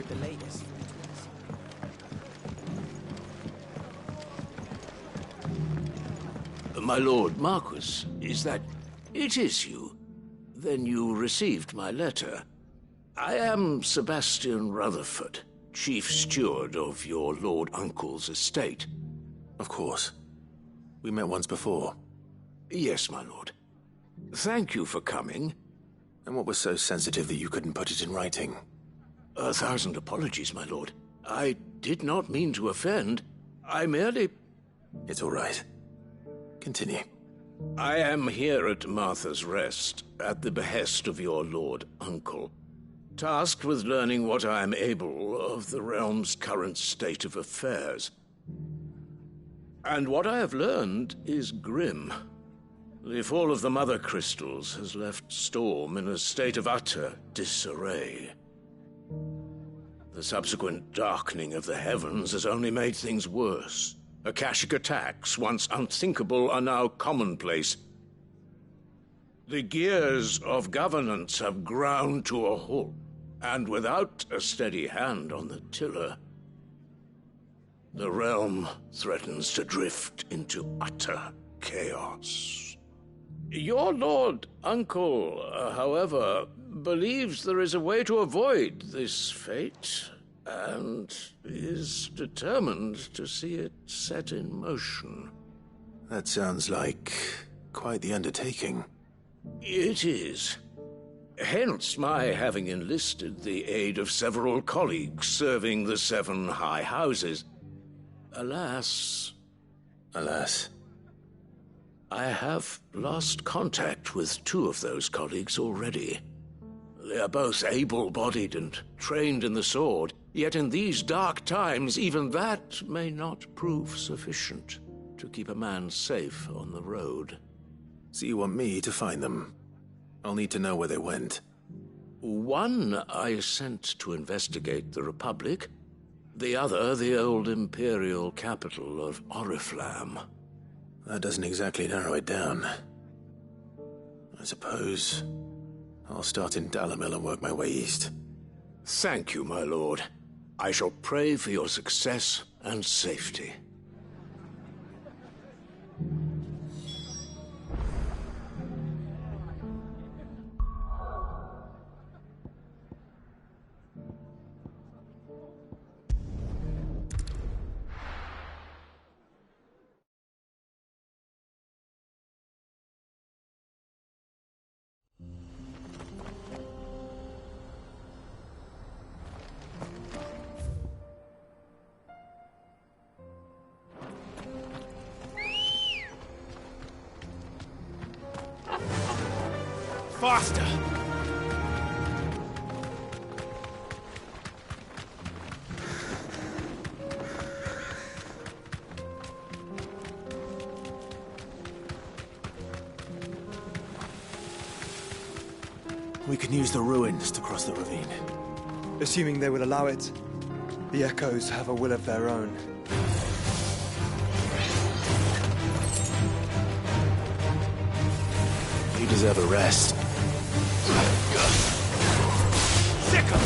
heard the latest. My lord Marquis, is that... It is you. Then you received my letter. I am Sebastian Rutherford, chief steward of your lord uncle's estate. Of course. We met once before. Yes, my lord. Thank you for coming. And what was so sensitive that you couldn't put it in writing? 1,000 apologies, my lord. I did not mean to offend. I merely... It's all right. Continue. I am here at Martha's Rest, at the behest of your lord uncle, tasked with learning what I am able of the realm's current state of affairs. And what I have learned is grim. The fall of the Mother Crystals has left Storm in a state of utter disarray. The subsequent darkening of the heavens has only made things worse. Akashic attacks, once unthinkable, are now commonplace. The gears of governance have ground to a halt, and without a steady hand on the tiller, the realm threatens to drift into utter chaos. Your lord uncle, however, believes there is a way to avoid this fate, and is determined to see it set in motion. That sounds like quite the undertaking. It is. Hence my having enlisted the aid of several colleagues serving the 7 high houses. Alas, I have lost contact with 2 of those colleagues already. They are both able-bodied and trained in the sword, yet in these dark times even that may not prove sufficient to keep a man safe on the road. So you want me to find them? I'll need to know where they went. One I sent to investigate the Republic, the other the old Imperial capital of Oriflamme. That doesn't exactly narrow it down. I suppose I'll start in Dalamil and work my way east. Thank you, my lord. I shall pray for your success and safety. Faster! We can use the ruins to cross the ravine. Assuming they will allow it. The Echoes have a will of their own. You deserve a rest. Sick 'em!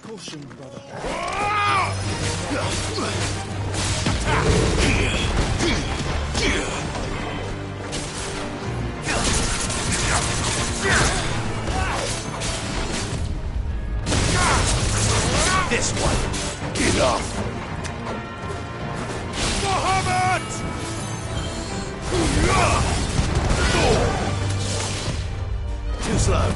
Caution, brother. This one! Get off! Muhammad! Too slow.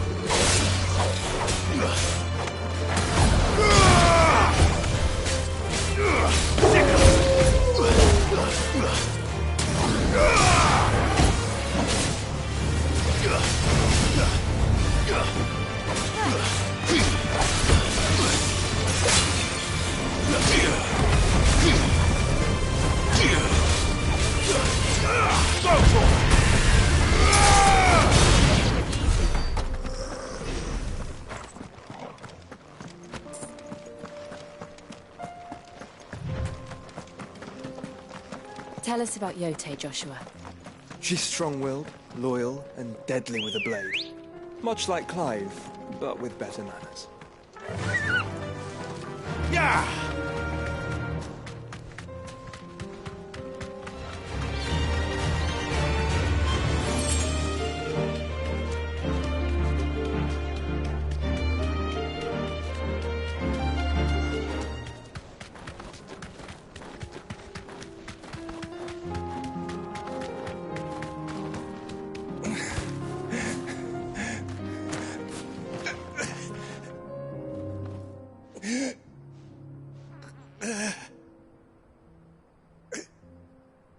Tell us about Yote, Joshua. She's strong-willed, loyal, and deadly with a blade. Much like Clive, but with better manners. Yeah!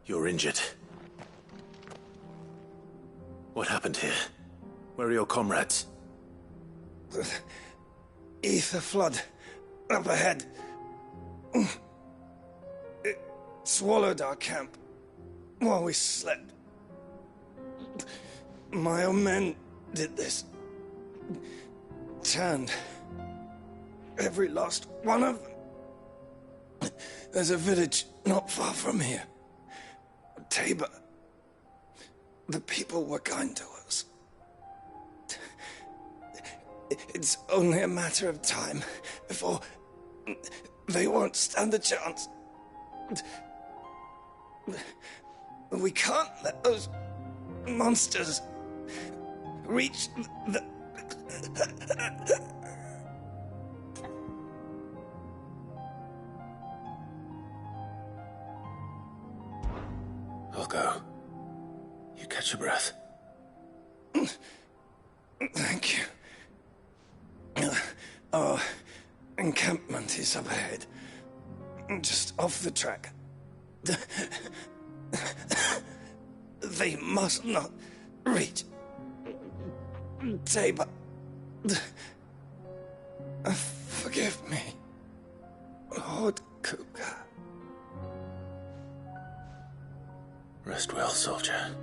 You're injured. What happened here? Where are your comrades? The ether flood up ahead. It swallowed our camp while we slept. My own men did this. Turned every last one of them. There's a village not far from here. Tabor. The people were kind to us. It's only a matter of time before they won't stand a chance. We can't let those monsters reach the... I'll go. You catch your breath. Thank you. Our encampment is up ahead. Just off the track. They must not reach Tabor. Forgive me, Lord Cougar. Rest well, soldier.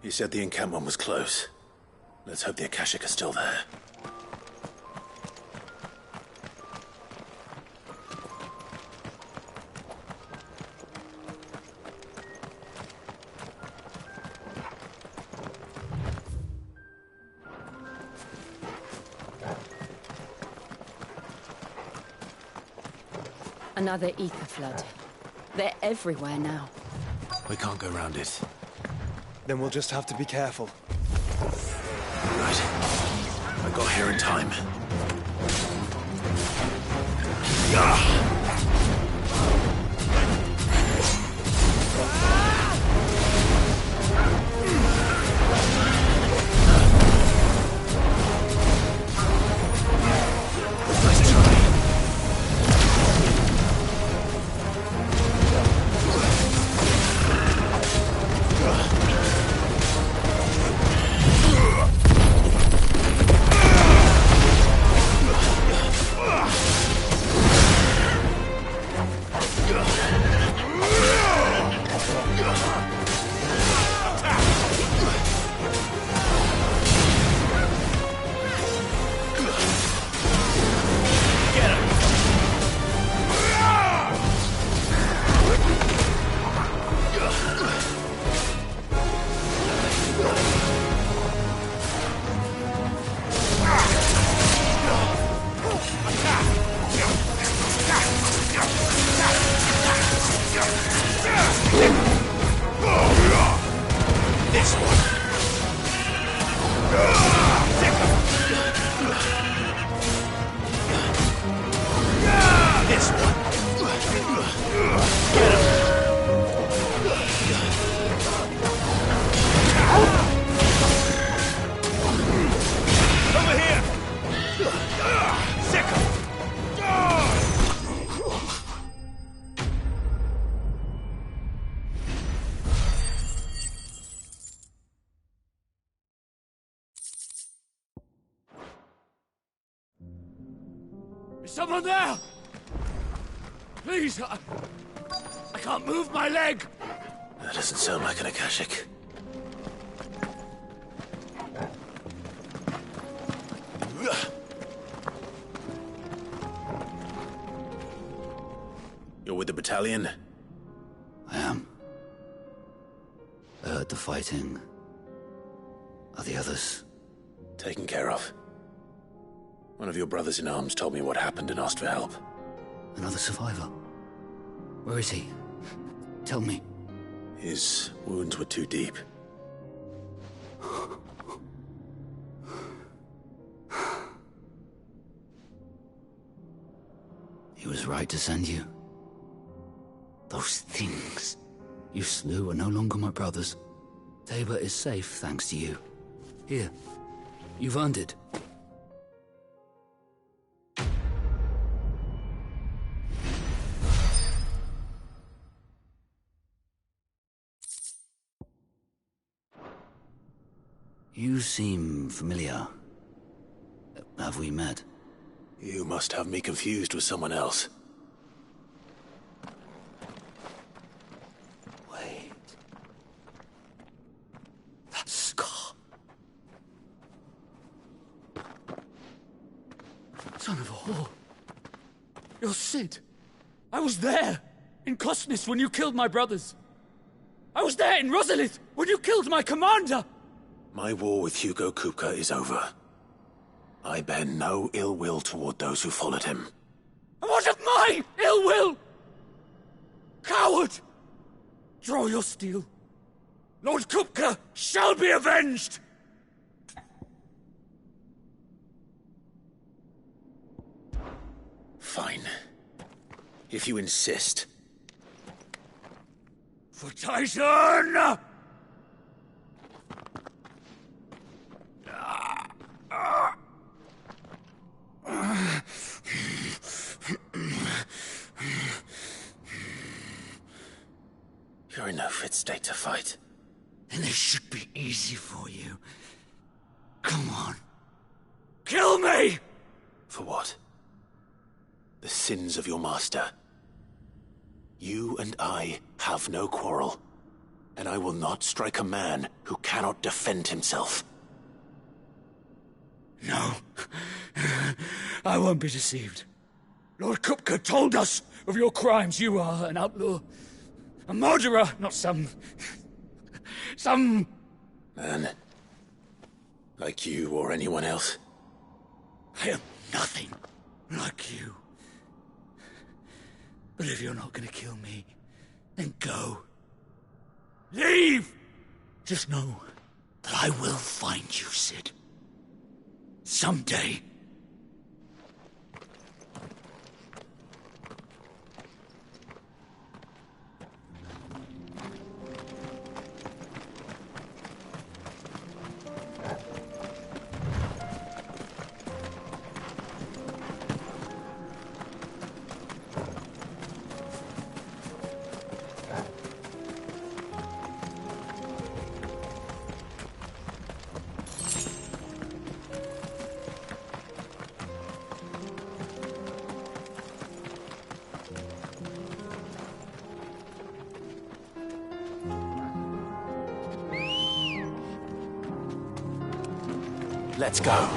You said the encampment was close. Let's hope the Akashic are still there. Another ether flood. They're everywhere now. We can't go round it. Then we'll just have to be careful. Right. I got here in time. Is someone there? Please, I can't move my leg. That doesn't sound like an Akashic. You're with the battalion? I am. I heard the fighting. Are the others? Taken care of. One of your brothers in arms told me what happened and asked for help. Another survivor? Where is he? Tell me. His wounds were too deep. He was right to send you. Those things you slew are no longer my brothers. Tabor is safe thanks to you. Here, you've earned it. You seem familiar. Have we met? You must have me confused with someone else. Wait. That scar. Son of a whore. You're Sid. I was there, in Cosnis, when you killed my brothers. I was there in Rosalith, when you killed my commander! My war with Hugo Kupka is over. I bear no ill will toward those who followed him. And what of my ill will? Coward! Draw your steel. Lord Kupka shall be avenged! Fine. If you insist. For Titan! You're in no fit state to fight. Then this should be easy for you. Come on. Kill me! For what? The sins of your master. You and I have no quarrel, and I will not strike a man who cannot defend himself. No. I won't be deceived. Lord Kupka told us of your crimes. You are an outlaw. A murderer, not some Man. Like you or anyone else. I am nothing like you. But if you're not gonna kill me, then go. Leave! Just know that I will find you, Sid. Someday. Let's go.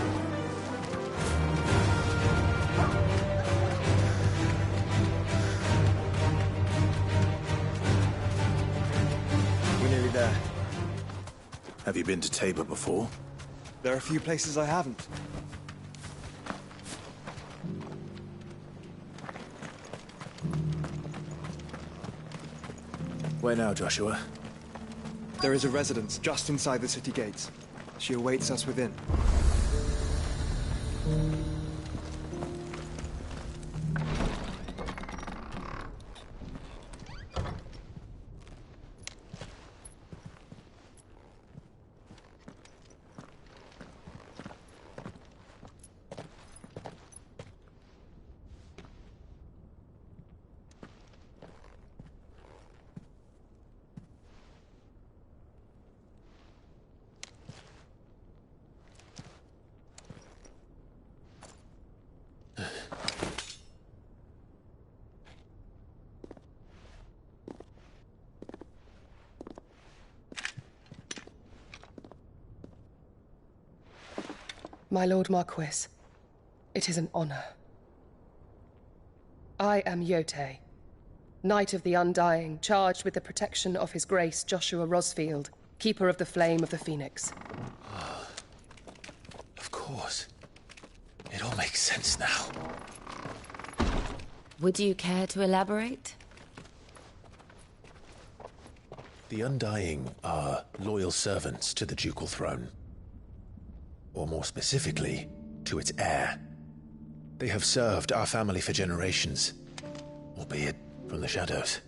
We're nearly there. Have you been to Tabor before? There are a few places I haven't. Where now, Joshua? There is a residence just inside the city gates. She awaits us within. My Lord Marquis, it is an honor. I am Yote, Knight of the Undying, charged with the protection of His Grace Joshua Rosfield, Keeper of the Flame of the Phoenix. Of course. It all makes sense now. Would you care to elaborate? The Undying are loyal servants to the ducal throne. Or more specifically, to its heir. They have served our family for generations, albeit from the shadows.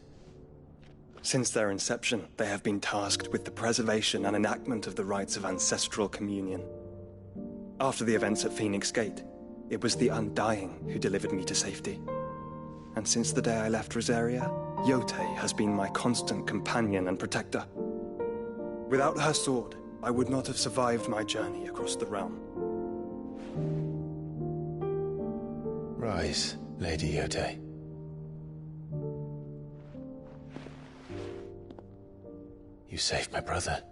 Since their inception, they have been tasked with the preservation and enactment of the rites of ancestral communion. After the events at Phoenix Gate, it was the Undying who delivered me to safety. And since the day I left Rosaria, Yotei has been my constant companion and protector. Without her sword, I would not have survived my journey across the realm. Rise, Lady Yotei. You saved my brother.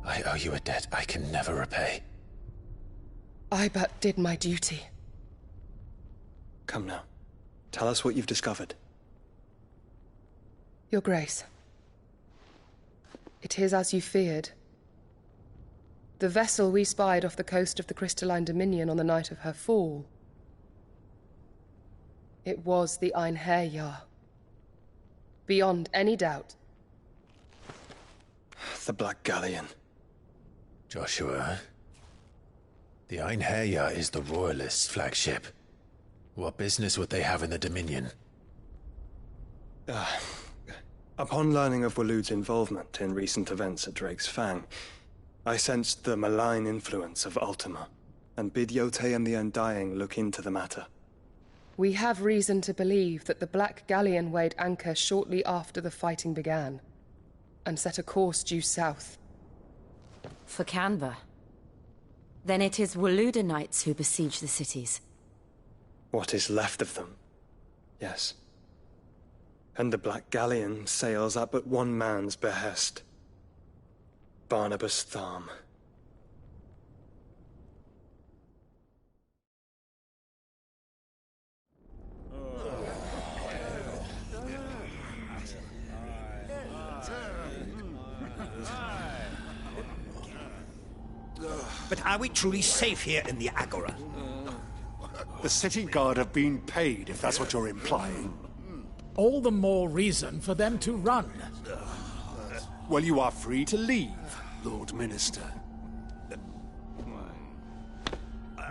I owe you a debt I can never repay. I but did my duty. Come now. Tell us what you've discovered. Your Grace. It is as you feared. The vessel we spied off the coast of the Crystalline Dominion on the night of her fall. It was the Einherjar. Beyond any doubt. The Black Galleon. Joshua, the Einherjar is the Royalists' flagship. What business would they have in the Dominion? Upon learning of Waloed's involvement in recent events at Drake's Fang, I sensed the malign influence of Ultima, and bid Yotei and the Undying look into the matter. We have reason to believe that the Black Galleon weighed anchor shortly after the fighting began, and set a course due south. For Canva. Then it is Waloed Knights who besiege the cities. What is left of them, yes. And the Black Galleon sails at but one man's behest. Barnabas Tharm. But are we truly safe here in the Agora? The city guard have been paid, if that's what you're implying. All the more reason for them to run. Well, you are free to leave, Lord Minister.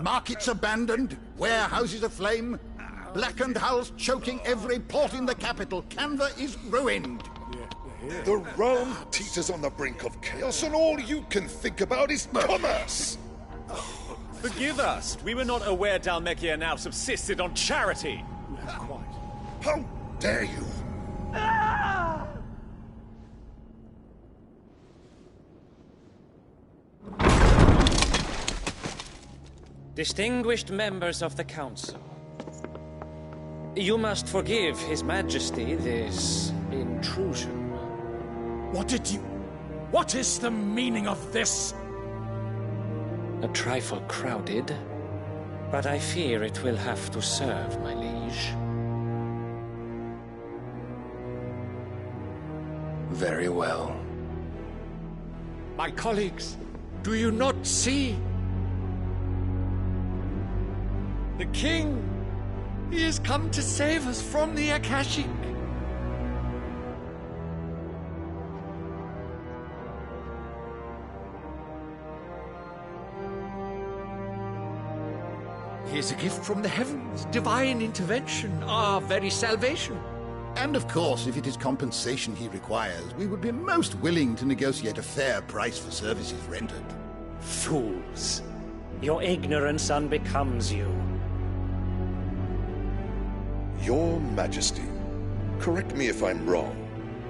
Markets abandoned, warehouses aflame, blackened hulls choking every port in the capital. Canva is ruined. The realm teeters on the brink of chaos, and all you can think about is commerce! Forgive us. We were not aware Dhalmekia now subsisted on charity. How dare you? Distinguished members of the Council, you must forgive His Majesty this intrusion. What is the meaning of this? A trifle crowded, but I fear it will have to serve, my liege. Very well. My colleagues, do you not see? The King! He has come to save us from the Akashic! He is a gift from the heavens, divine intervention, our very salvation. And of course, if it is compensation he requires, we would be most willing to negotiate a fair price for services rendered. Fools! Your ignorance unbecomes you. Your Majesty, correct me if I'm wrong,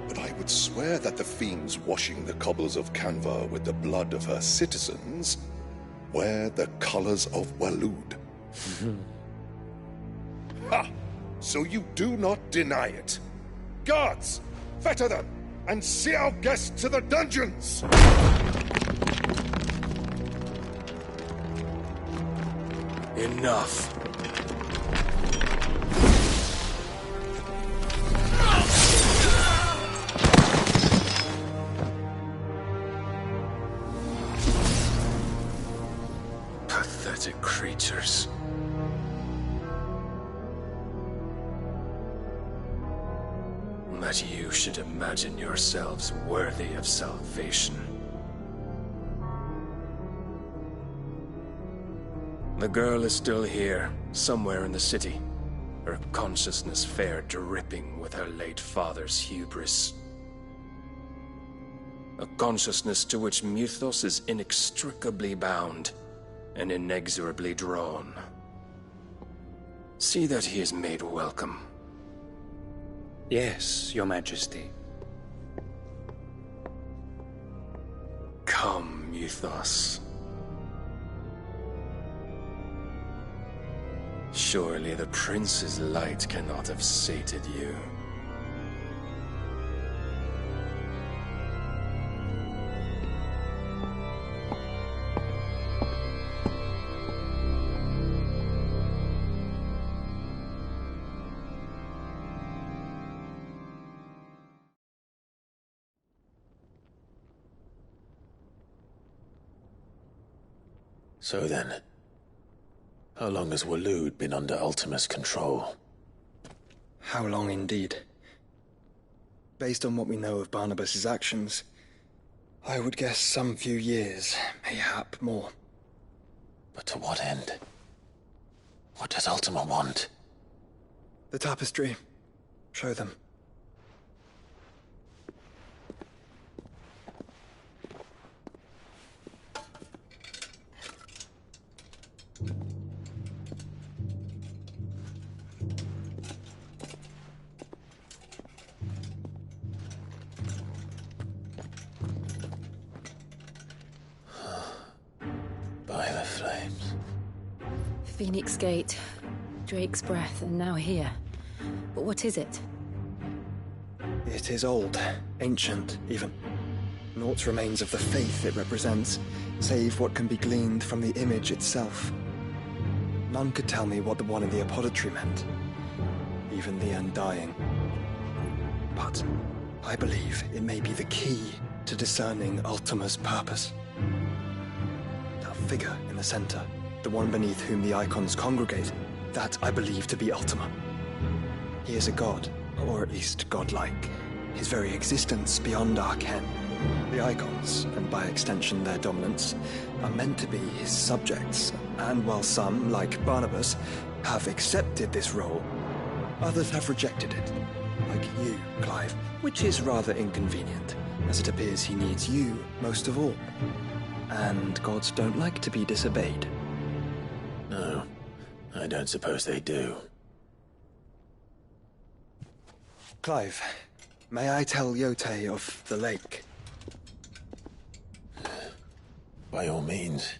but I would swear that the fiends washing the cobbles of Canva with the blood of her citizens wear the colors of Waloed. Ha! So you do not deny it. Guards, fetter them, and see our guests to the dungeons! Enough. that you should imagine yourselves worthy of salvation. The girl is still here, somewhere in the city, her consciousness fair dripping with her late father's hubris. A consciousness to which Mythos is inextricably bound and inexorably drawn. See that he is made welcome. Yes, Your Majesty. Come, Mythos. Surely the prince's light cannot have sated you. So then, how long has Waloed been under Ultima's control? How long indeed? Based on what we know of Barnabas's actions, I would guess some few years, mayhap more. But to what end? What does Ultima want? The tapestry. Show them. By the flames. Phoenix Gate, Drake's Breath, and now here. But what is it? It is old, ancient, even. Naught remains of the faith it represents, save what can be gleaned from the image itself. None could tell me what the one in the apothecary meant, even the Undying. But I believe it may be the key to discerning Ultima's purpose. That figure in the center, the one beneath whom the Eikons congregate, that I believe to be Ultima. He is a god, or at least godlike, his very existence beyond our ken. The Eikons, and by extension their dominants, are meant to be his subjects, and while some, like Barnabas, have accepted this role, others have rejected it, like you, Clive, which is rather inconvenient, as it appears he needs you most of all. And gods don't like to be disobeyed. No, I don't suppose they do. Clive, may I tell Yote of the lake? By all means.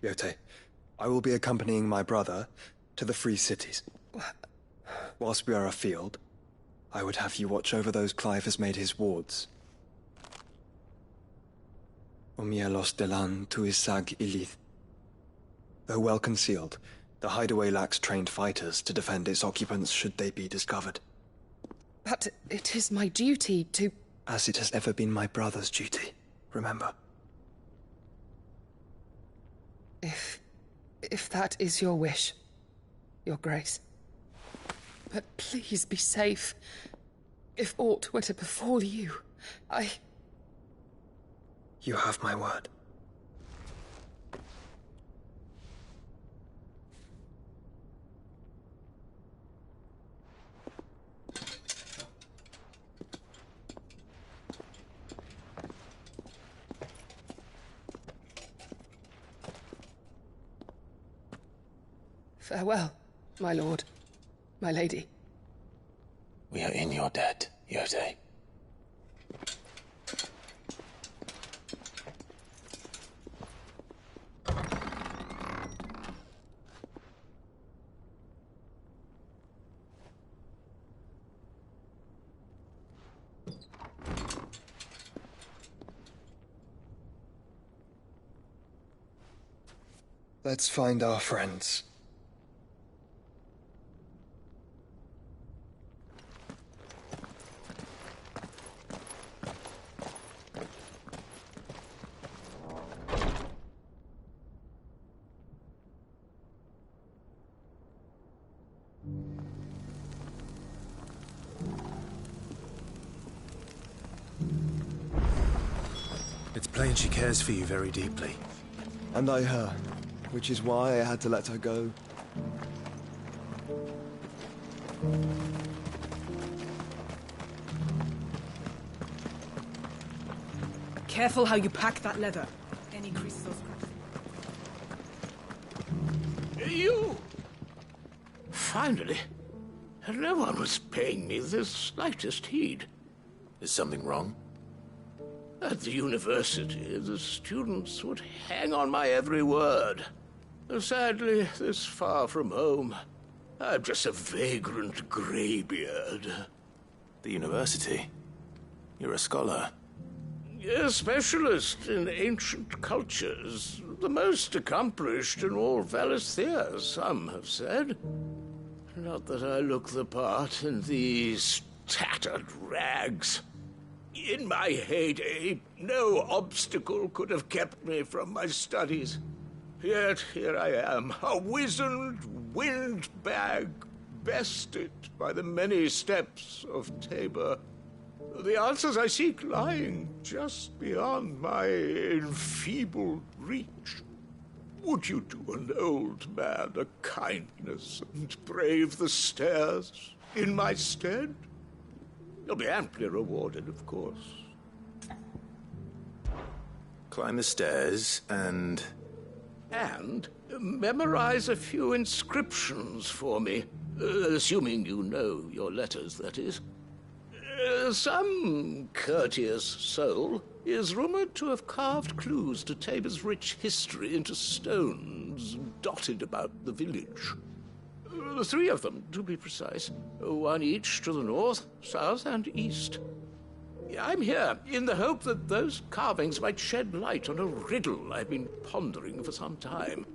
Yote, I will be accompanying my brother to the Free Cities. Whilst we are afield, I would have you watch over those Clive has made his wards. Omielos delan tuisag ilith. Though well concealed, the hideaway lacks trained fighters to defend its occupants should they be discovered. But it is my duty to... As it has ever been my brother's duty, remember. If that is your wish, Your Grace. But please be safe. If aught were to befall you, You have my word. Farewell, my lord, my lady. We are in your debt, Yote. Let's find our friends. It's plain she cares for you very deeply. And I her, which is why I had to let her go. Careful how you pack that leather. Any creases or scratches. You! Finally. No one was paying me the slightest heed. Is something wrong? At the university, the students would hang on my every word. Sadly, this far from home, I'm just a vagrant greybeard. The university? You're a scholar. A specialist in ancient cultures. The most accomplished in all Valisthea, some have said. Not that I look the part in these tattered rags. In my heyday, no obstacle could have kept me from my studies. Yet here I am, a wizened windbag, bested by the many steps of Tabor. The answers I seek lying just beyond my enfeebled reach. Would you do an old man a kindness and brave the stairs in my stead? You'll be amply rewarded, of course. Climb the stairs and... And memorize a few inscriptions for me. Assuming you know your letters, that is. Some courteous soul is rumored to have carved clues to Tabor's rich history into stones dotted about the village. 3 of them, to be precise. 1 each to the north, south, and east. I'm here in the hope that those carvings might shed light on a riddle I've been pondering for some time.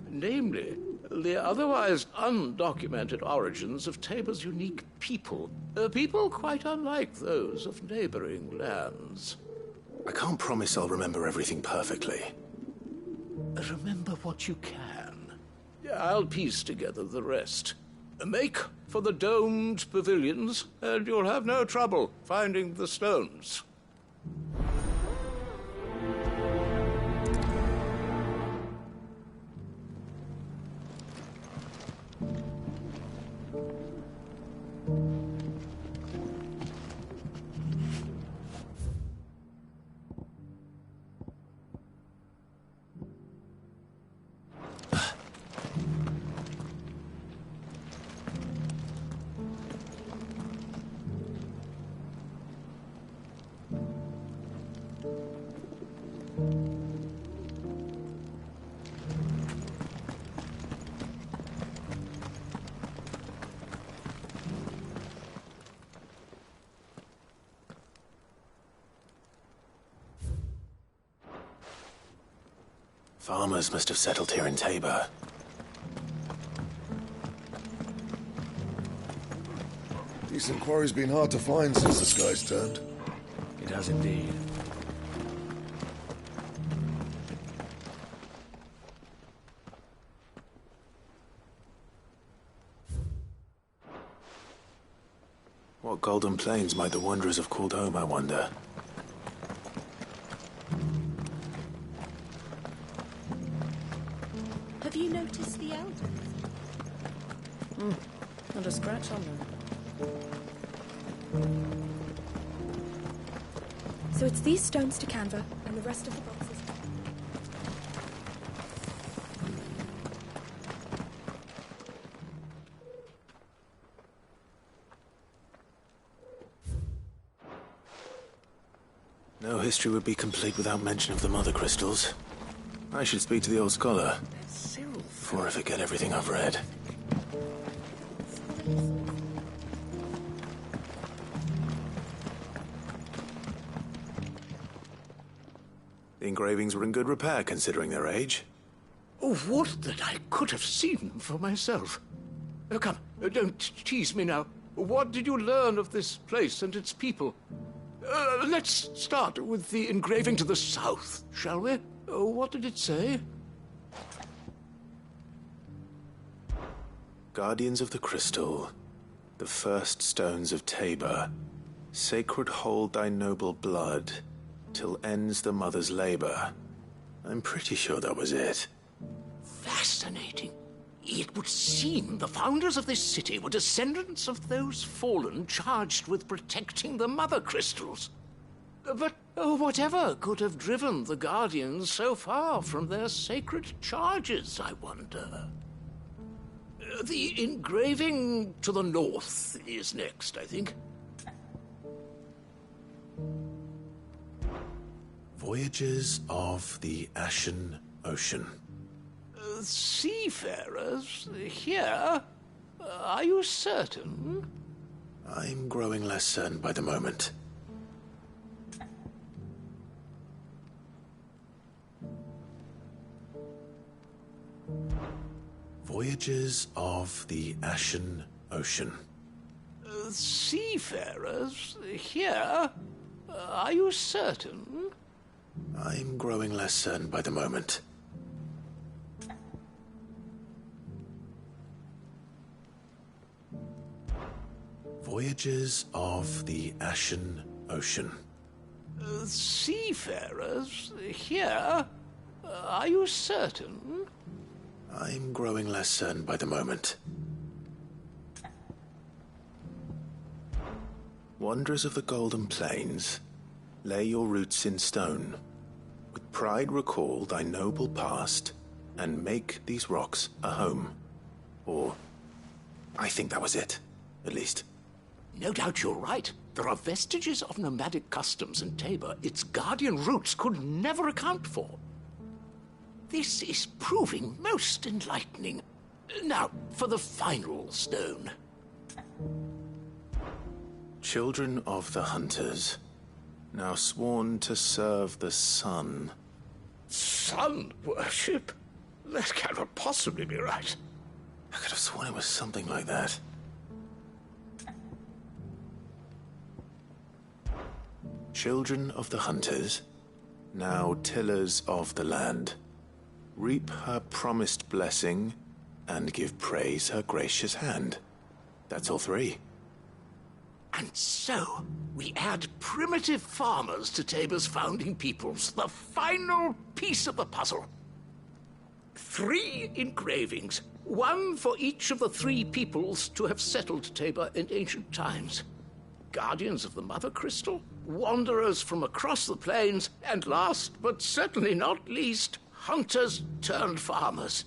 Namely, the otherwise undocumented origins of Tabor's unique people. People quite unlike those of neighboring lands. I can't promise I'll remember everything perfectly. Remember what you can. I'll piece together the rest. Make for the domed pavilions, and you'll have no trouble finding the stones. Farmers must have settled here in Tabor. Decent quarry's been hard to find since the skies turned. It has indeed. What golden plains might the wanderers have called home, I wonder? Have you noticed the elders? Not a scratch on them. So it's these stones to Canva, and the rest of the boxes. No history would be complete without mention of the mother crystals. I should speak to the old scholar before I forget everything I've read. The engravings were in good repair considering their age. Oh, would that I could have seen them for myself. Come, don't tease me now. What did you learn of this place and its people? Let's start with the engraving to the south, shall we? What did it say? Guardians of the Crystal, the first stones of Tabor, sacred hold thy noble blood, till ends the mother's labor. I'm pretty sure that was it. Fascinating. It would seem the founders of this city were descendants of those fallen charged with protecting the mother crystals. But whatever could have driven the Guardians so far from their sacred charges, I wonder? The engraving to the north is next, I think. Voyages of the Ashen Ocean. Seafarers here? Are you certain? I'm growing less certain by the moment. Voyages of the Ashen Ocean. Seafarers here? Are you certain? I'm growing less certain by the moment. Voyages of the Ashen Ocean. Seafarers here? Are you certain? I'm growing less certain by the moment. Wanderers of the Golden Plains, lay your roots in stone. With pride recall thy noble past, and make these rocks a home. Or, I think that was it, at least. No doubt you're right. There are vestiges of nomadic customs in Tabor its guardian roots could never account for. This is proving most enlightening. Now, for the final stone. Children of the Hunters, now sworn to serve the sun. Sun worship? That cannot possibly be right. I could have sworn it was something like that. Children of the Hunters, now tillers of the land, reap her promised blessing and give praise her gracious hand. That's all three. And so, we add primitive farmers to Tabor's founding peoples, the final piece of the puzzle. 3 engravings, one for each of the 3 peoples to have settled Tabor in ancient times. Guardians of the Mother Crystal, wanderers from across the plains, and last but certainly not least, hunters turned farmers.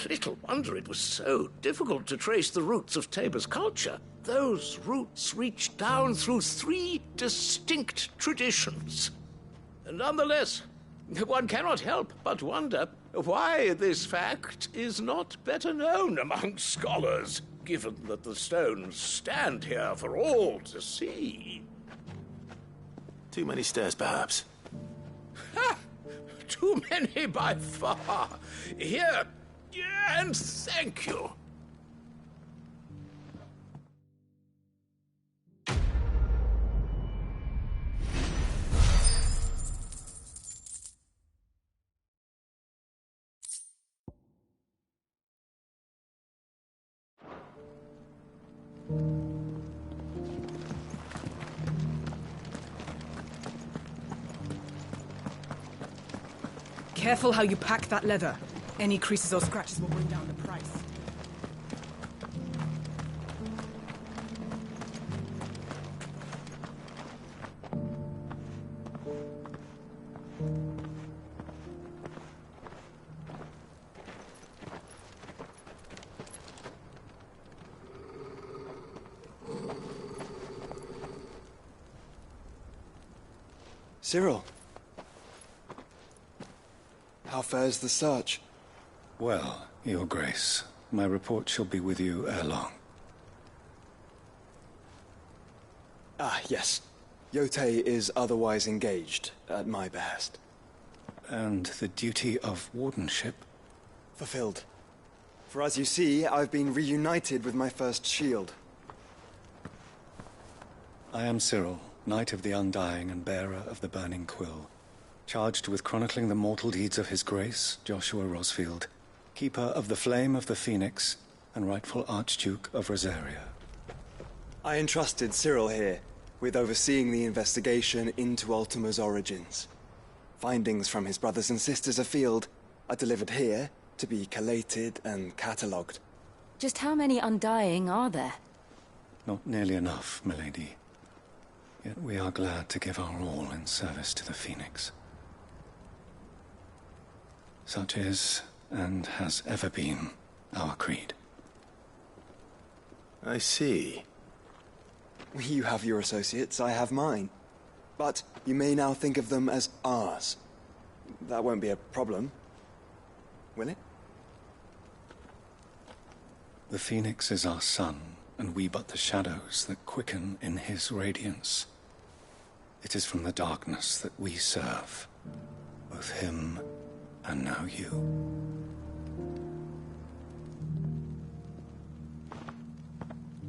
Little wonder it was so difficult to trace the roots of Tabor's culture. Those roots reach down through 3 distinct traditions. Nonetheless, one cannot help but wonder why this fact is not better known among scholars, given that the stones stand here for all to see. Too many stairs, perhaps. Ha! Too many by far. Here, and thank you. Careful how you pack that leather. Any creases or scratches will bring down the price. Cyril. How fares the search? Well, Your Grace, my report shall be with you ere long. Ah, yes. Yotei is otherwise engaged, at my behest. And the duty of wardenship? Fulfilled. For as you see, I've been reunited with my first shield. I am Cyril, Knight of the Undying and bearer of the Burning Quill, charged with chronicling the mortal deeds of His Grace, Joshua Rosfield, Keeper of the Flame of the Phoenix, and rightful Archduke of Rosaria. I entrusted Cyril here, with overseeing the investigation into Ultima's origins. Findings from his brothers and sisters afield are delivered here to be collated and catalogued. Just how many Undying are there? Not nearly enough, milady. Yet we are glad to give our all in service to the Phoenix. Such is, and has ever been, our creed. I see. You have your associates, I have mine. But you may now think of them as ours. That won't be a problem, will it? The Phoenix is our sun, and we but the shadows that quicken in his radiance. It is from the darkness that we serve, both him and now you.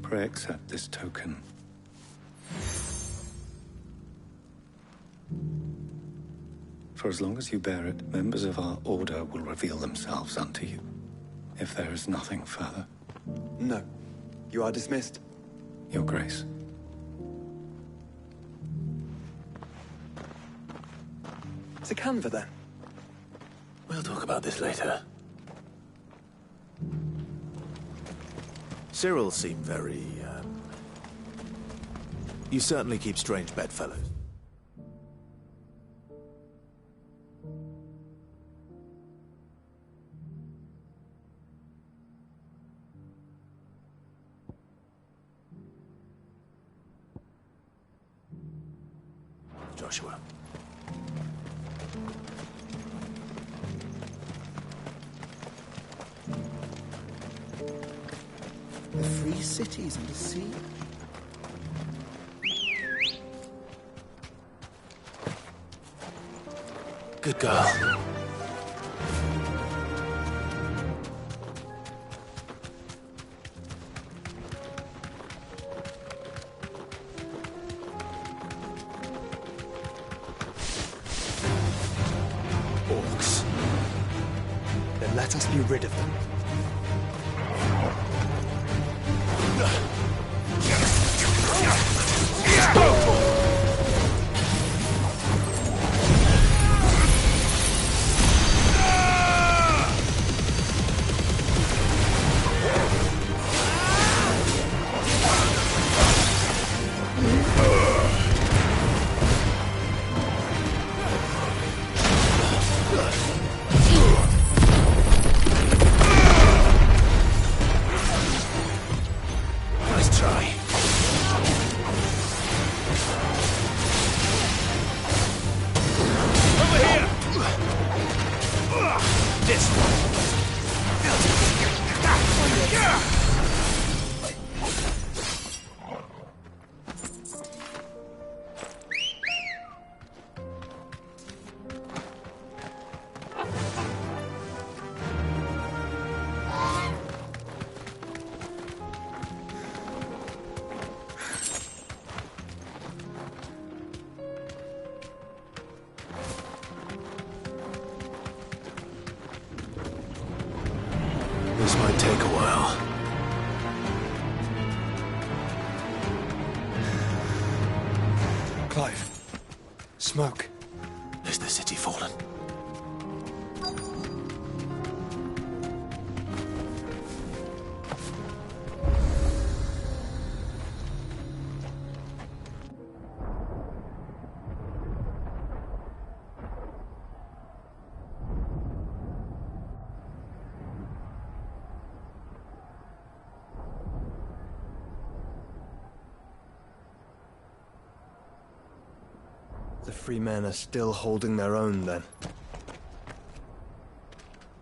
Pray accept this token. For as long as you bear it, members of our order will reveal themselves unto you. If there is nothing further. No. You are dismissed. Your Grace. To Canva, then. We'll talk about this later. Cyril seemed very, You certainly keep strange bedfellows. Joshua. The free cities and the sea. Good girl. Orcs. Then let us be rid of them. This might take a while. Clive. Smoke. Is the city fallen? The free men are still holding their own, then.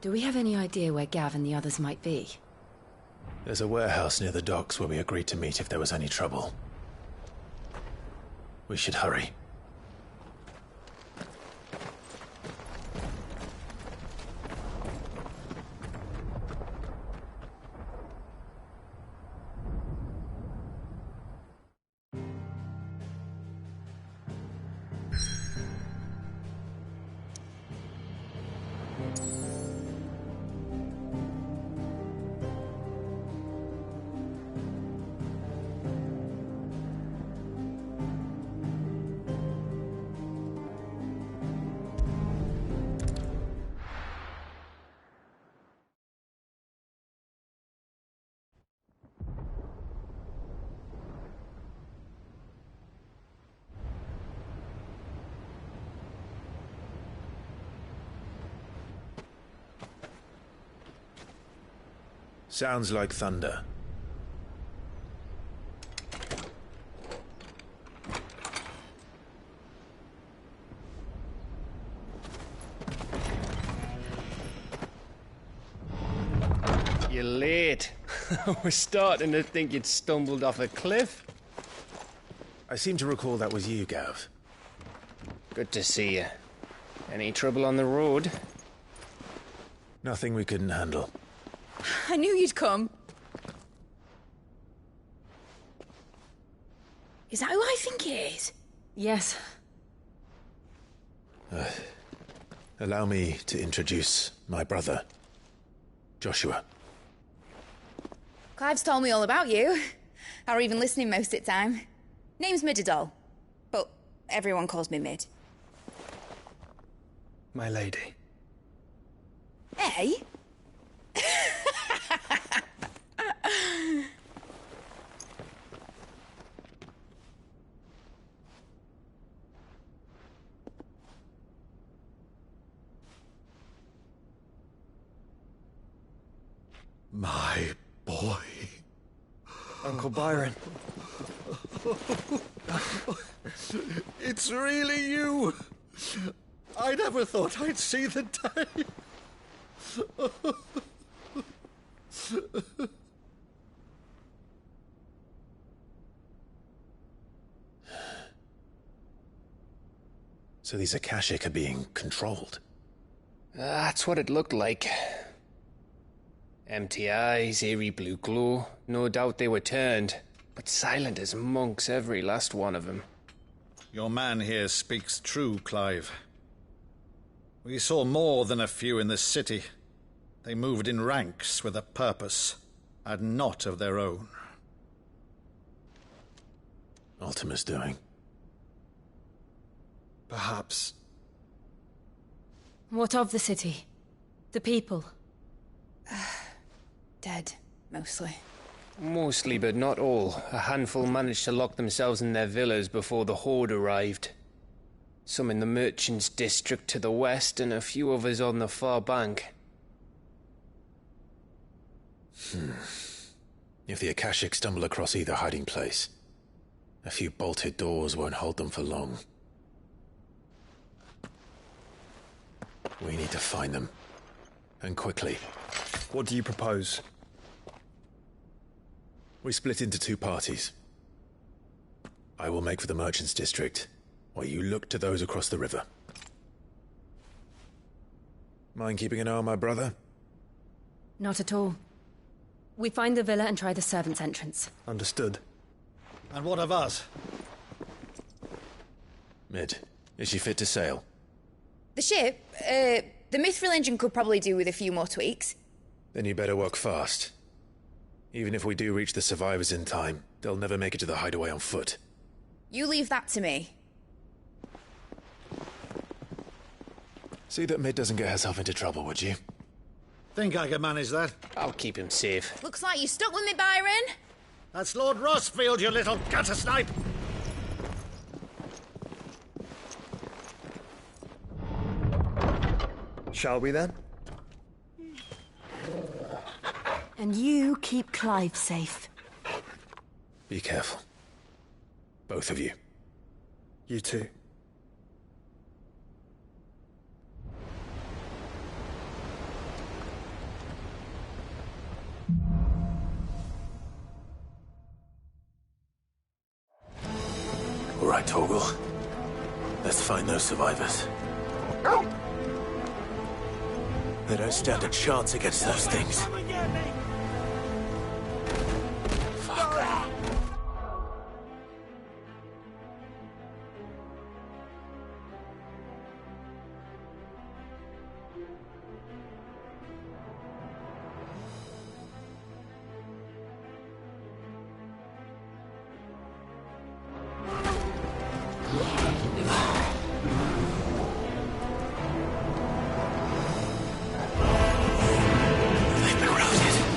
Do we have any idea where Gav and the others might be? There's a warehouse near the docks where we agreed to meet if there was any trouble. We should hurry. Sounds like thunder. You're late. We're starting to think you'd stumbled off a cliff. I seem to recall that was you, Gav. Good to see you. Any trouble on the road? Nothing we couldn't handle. I knew you'd come. Is that who I think it is? Yes. Allow me to introduce my brother, Joshua. Clive's told me all about you. Or even listening most of the time. Name's Midadol, but everyone calls me Mid. My lady. Hey? My boy. Uncle Byron. It's really you. I never thought I'd see the day. So these Akashic are being controlled? That's what it looked like. Empty eyes, eerie blue glow. No doubt they were turned, but silent as monks, every last one of them. Your man here speaks true, Clive. We saw more than a few in this city. They moved in ranks with a purpose, and not of their own. Ultima's doing. Perhaps. What of the city? The people? Dead, mostly. Mostly, but not all. A handful managed to lock themselves in their villas before the Horde arrived. Some in the merchants' district to the west, and a few others on the far bank. If the Akashic stumble across either hiding place, a few bolted doors won't hold them for long. We need to find them. And quickly. What do you propose? We split into two parties. I will make for the merchants' district, while you look to those across the river. Mind keeping an eye on my brother? Not at all. We find the villa and try the servants' entrance. Understood. And what of us? Mid, is she fit to sail? The ship, the Mithril engine could probably do with a few more tweaks. Then you better work fast. Even if we do reach the survivors in time, they'll never make it to the hideaway on foot. You leave that to me. See that Mid doesn't get herself into trouble, would you? Think I can manage that? I'll keep him safe. Looks like you stuck with me, Byron. That's Lord Rosfield, you little gutter snipe! Shall we then? And you keep Clive safe. Be careful. Both of you. You too. All right, Torgal. Let's find those survivors. They don't stand a chance against those things. They've been routed.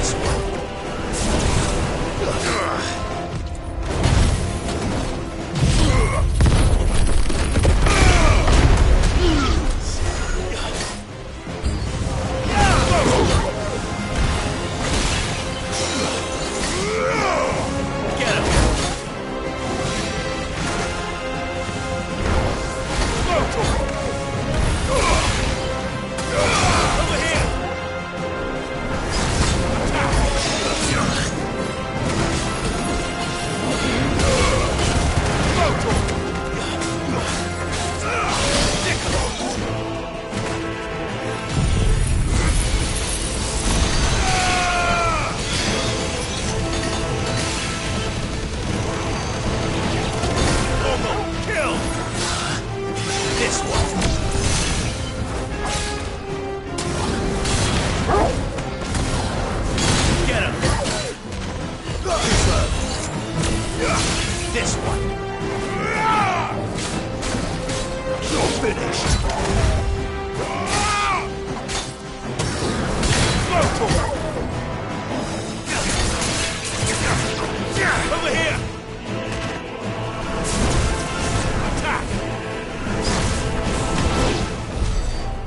This one.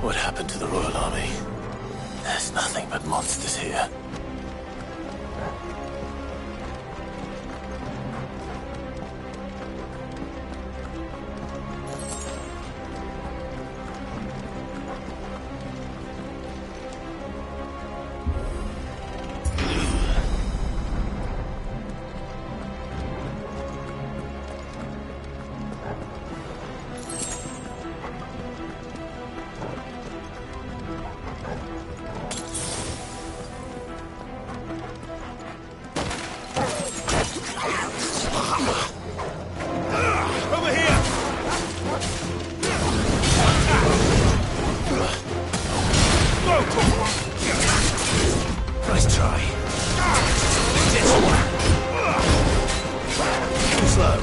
What happened to the Royal Army? There's nothing but monsters here. Nice try. This one. Too slow.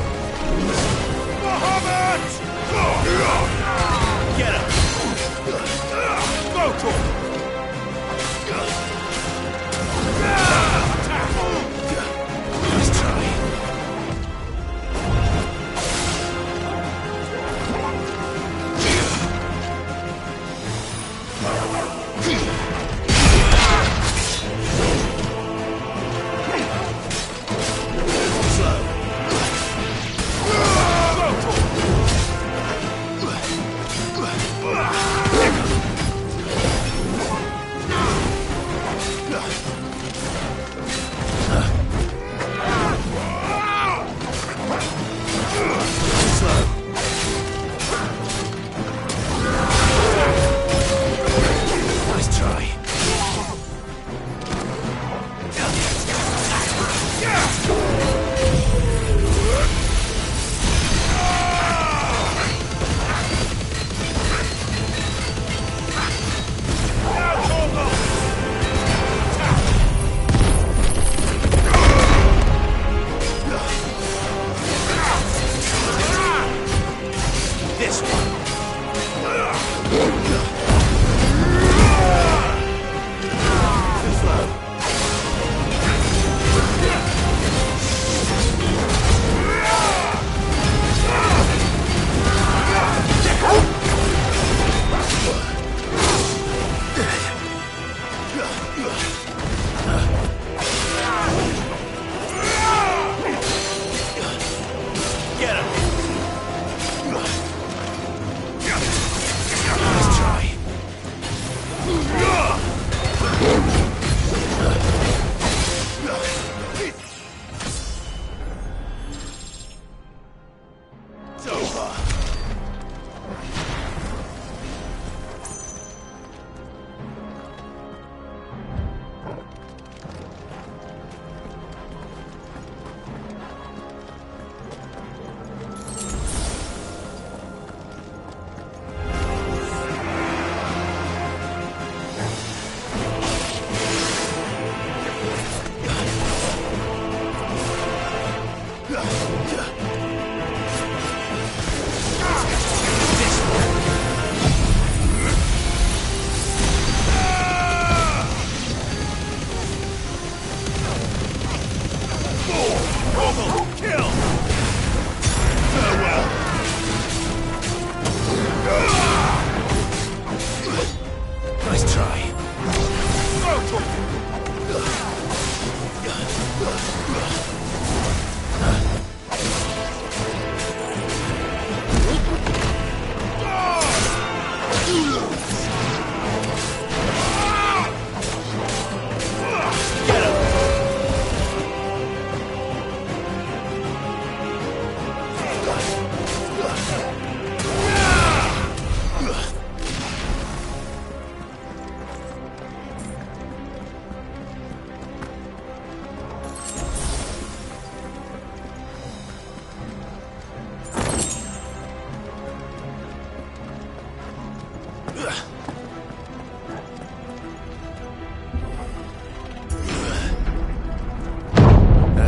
Mohammed! Get him! Go to him! Nice try.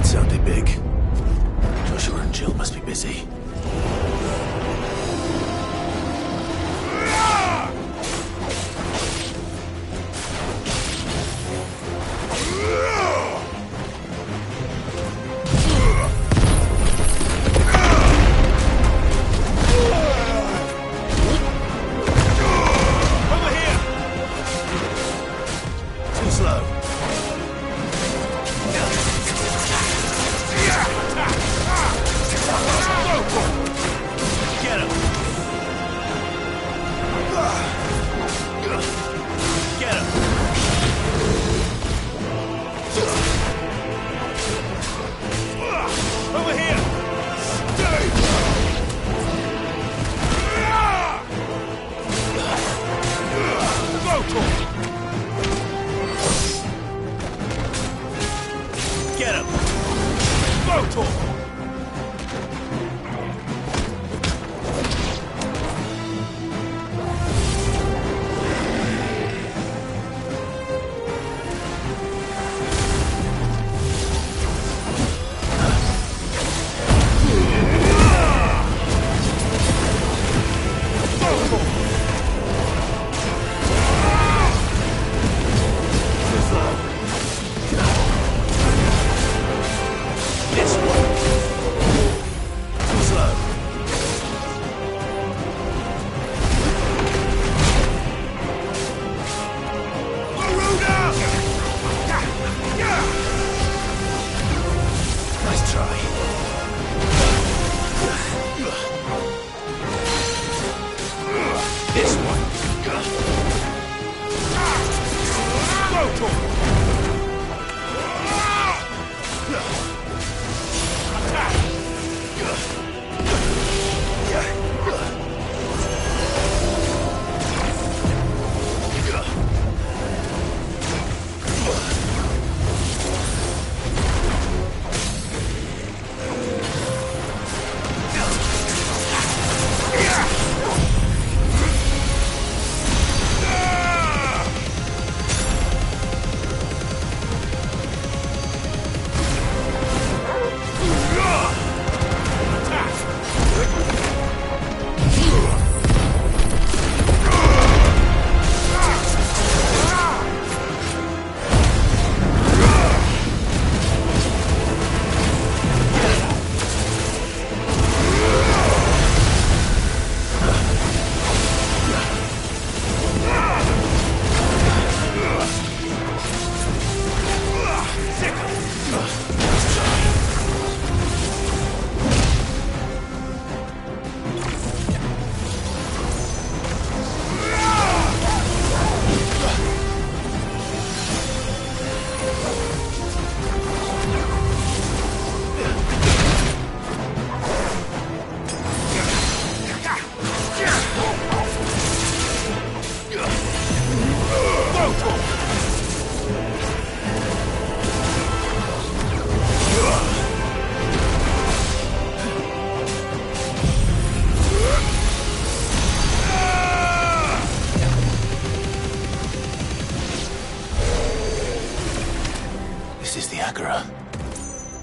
sounded big. Joshua and Jill must be busy.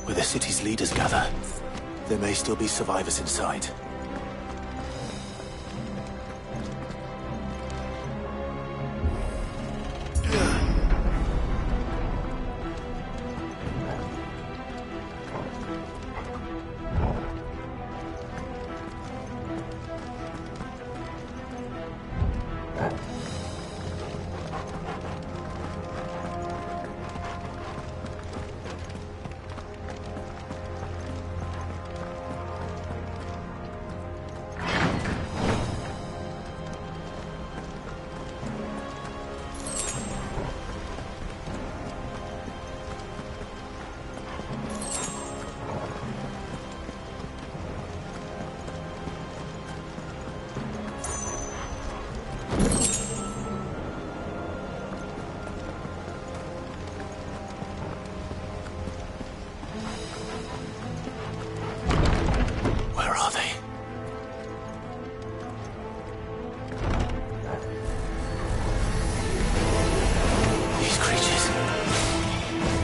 Where the city's leaders gather, there may still be survivors inside.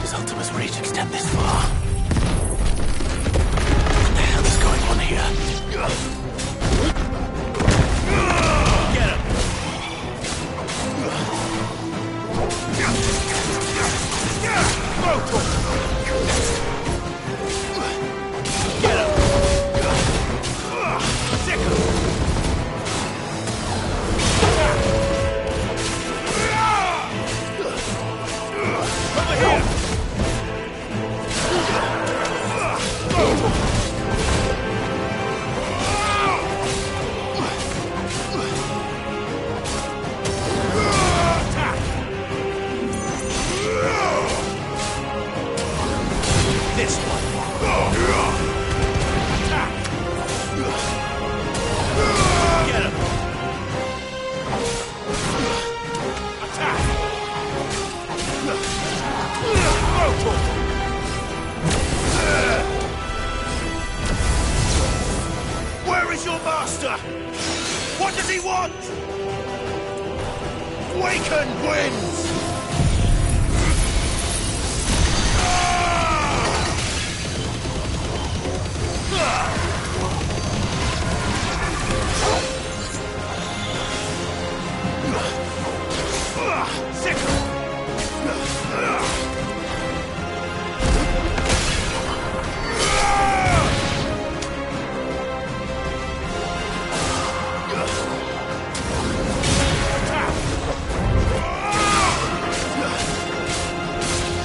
Does Ultima's reach extend this far? Where is your master? What does he want? Waken wins!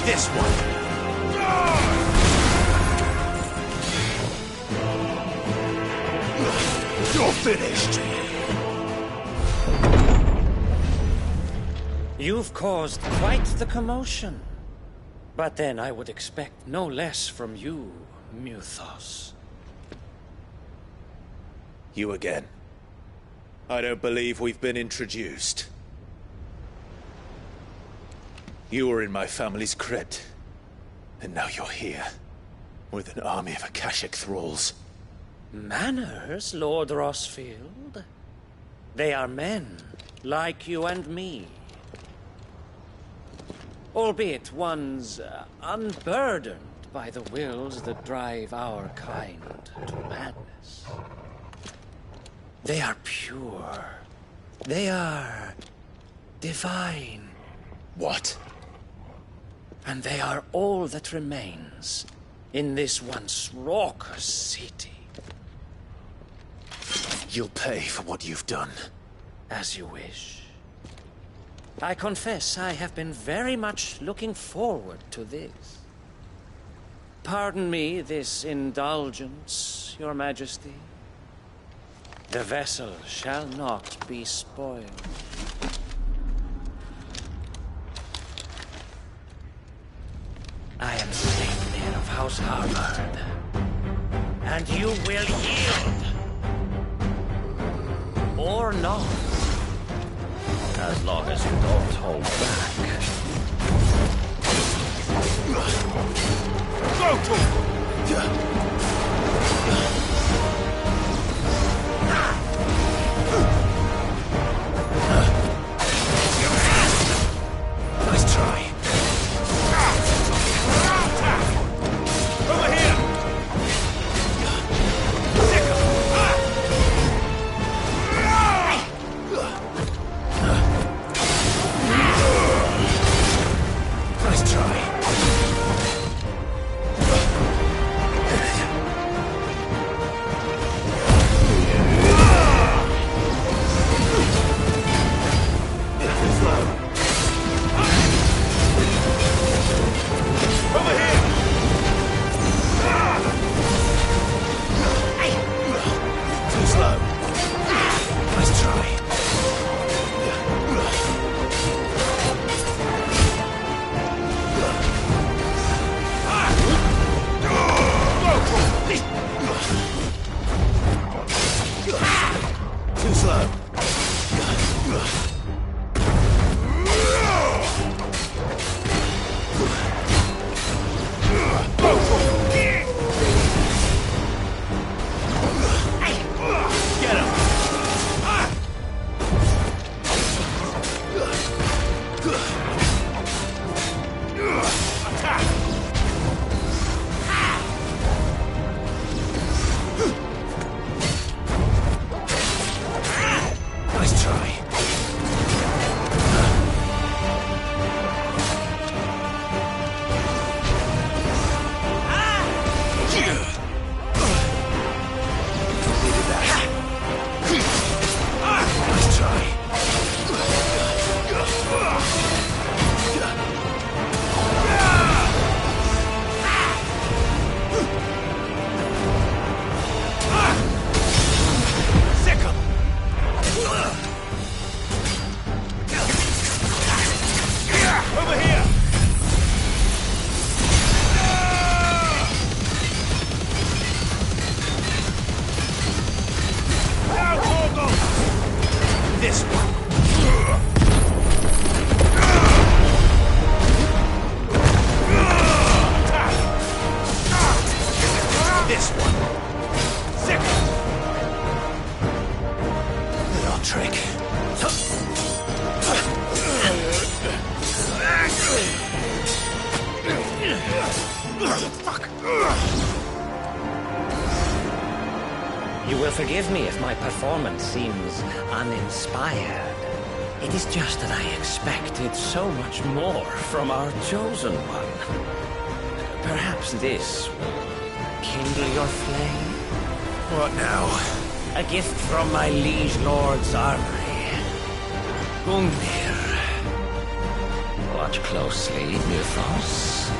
This one. You're finished. You've caused quite the commotion. But then I would expect no less from you, Muthos. You again. I don't believe we've been introduced. You were in my family's crypt, and now you're here, with an army of Akashic thralls. Manners, Lord Rosfield? They are men, like you and me. Albeit ones unburdened by the wills that drive our kind to madness. They are pure. They are divine. What? And they are all that remains in this once raucous city. You'll pay for what you've done. As you wish. I confess I have been very much looking forward to this. Pardon me this indulgence, Your Majesty. The vessel shall not be spoiled. I am Satan of House Harvard, and you will yield. Or not, as long as you don't hold back. Nice try. Over here! Nice try. Fuck! You will forgive me if my performance seems uninspired. It is just that I expected so much more from our chosen one. Perhaps this will kindle your flame? What now? A gift from my liege lord's armory. Gungnir. Watch closely, Mythos.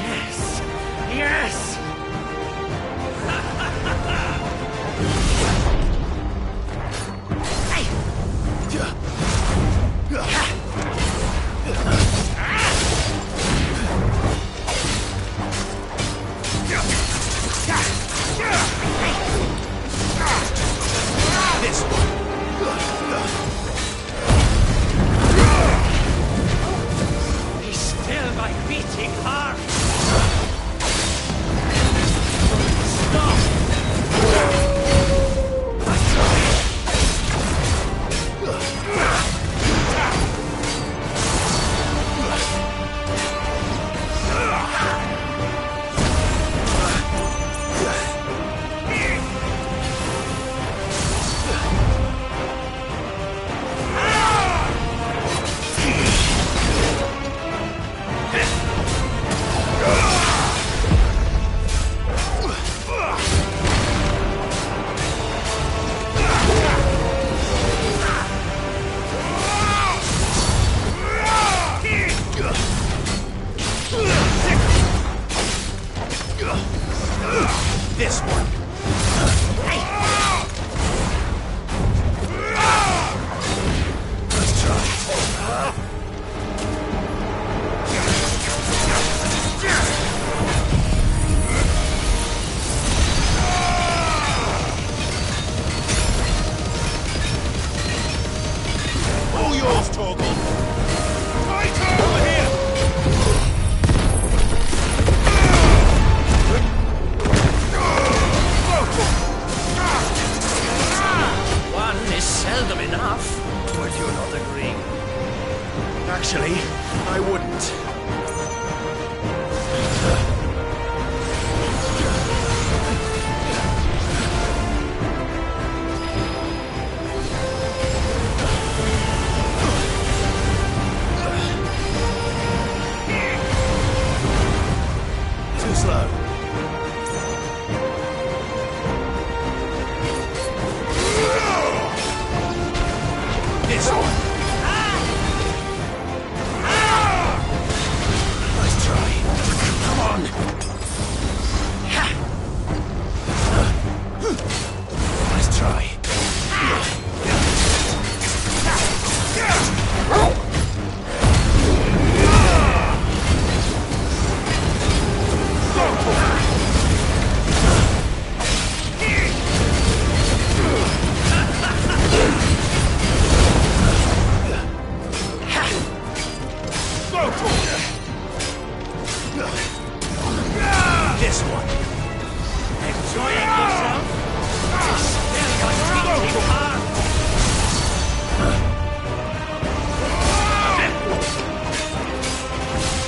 Yes! Yes! This one. He's still my beating heart. This one. Let's try. All yours, Torgal. Right over here. One is seldom enough. Would you not agree? Actually, I wouldn't. Too slow. This one. Nice try. Come on. Nice try. This one. Enjoying yourself? Still my beating heart.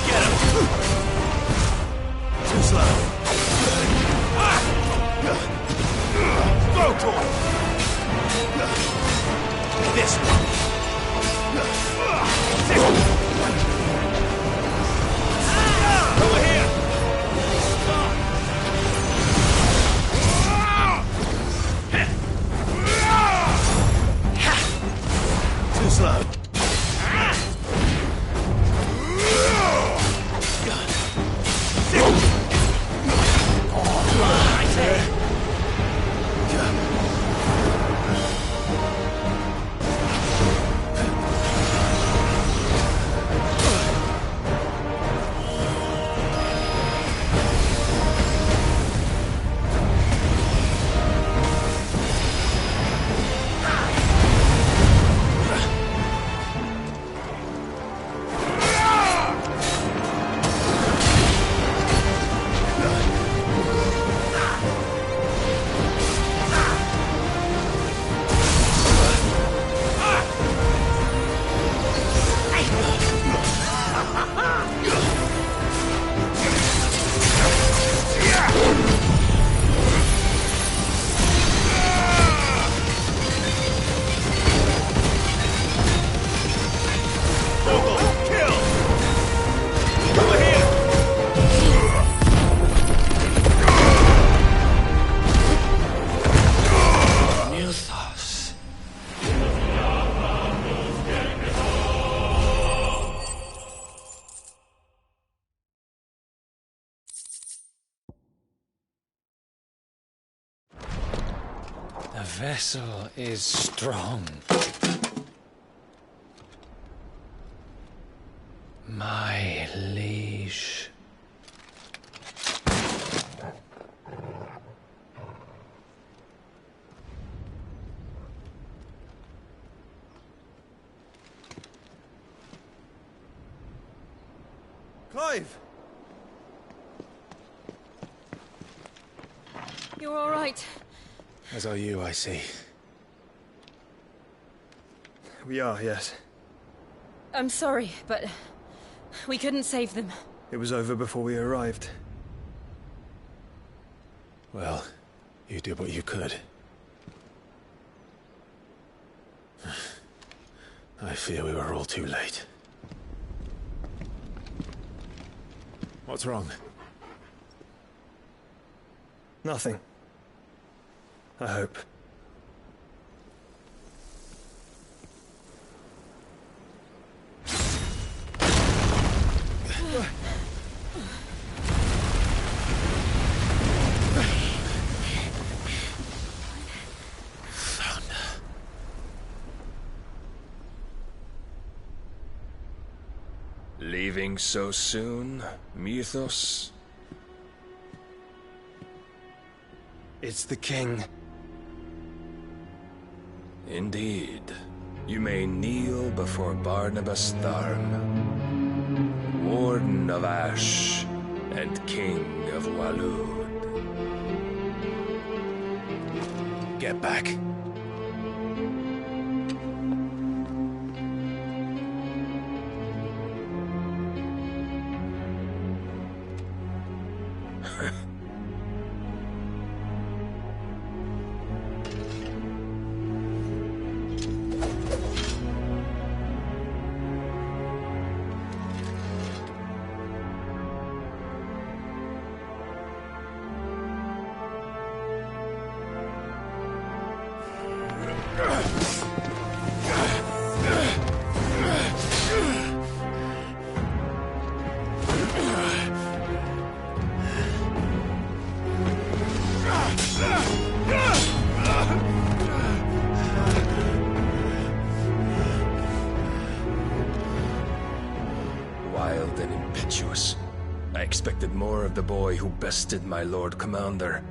Get him. Too slow. Go, Tor. This one. Over here. Too slow. vessel is strong. My liege. Clive! You're all right. As are you, I see. We are, yes. I'm sorry, but we couldn't save them. It was over before we arrived. Well, you did what you could. I fear we were all too late. What's wrong? Nothing. I hope. Leaving so soon, Mythos? It's the king. Indeed. You may kneel before Barnabas Tharm, Warden of Ash and King of Waloed. Get back. Wild and impetuous. I expected more of the boy who bested my Lord Commander.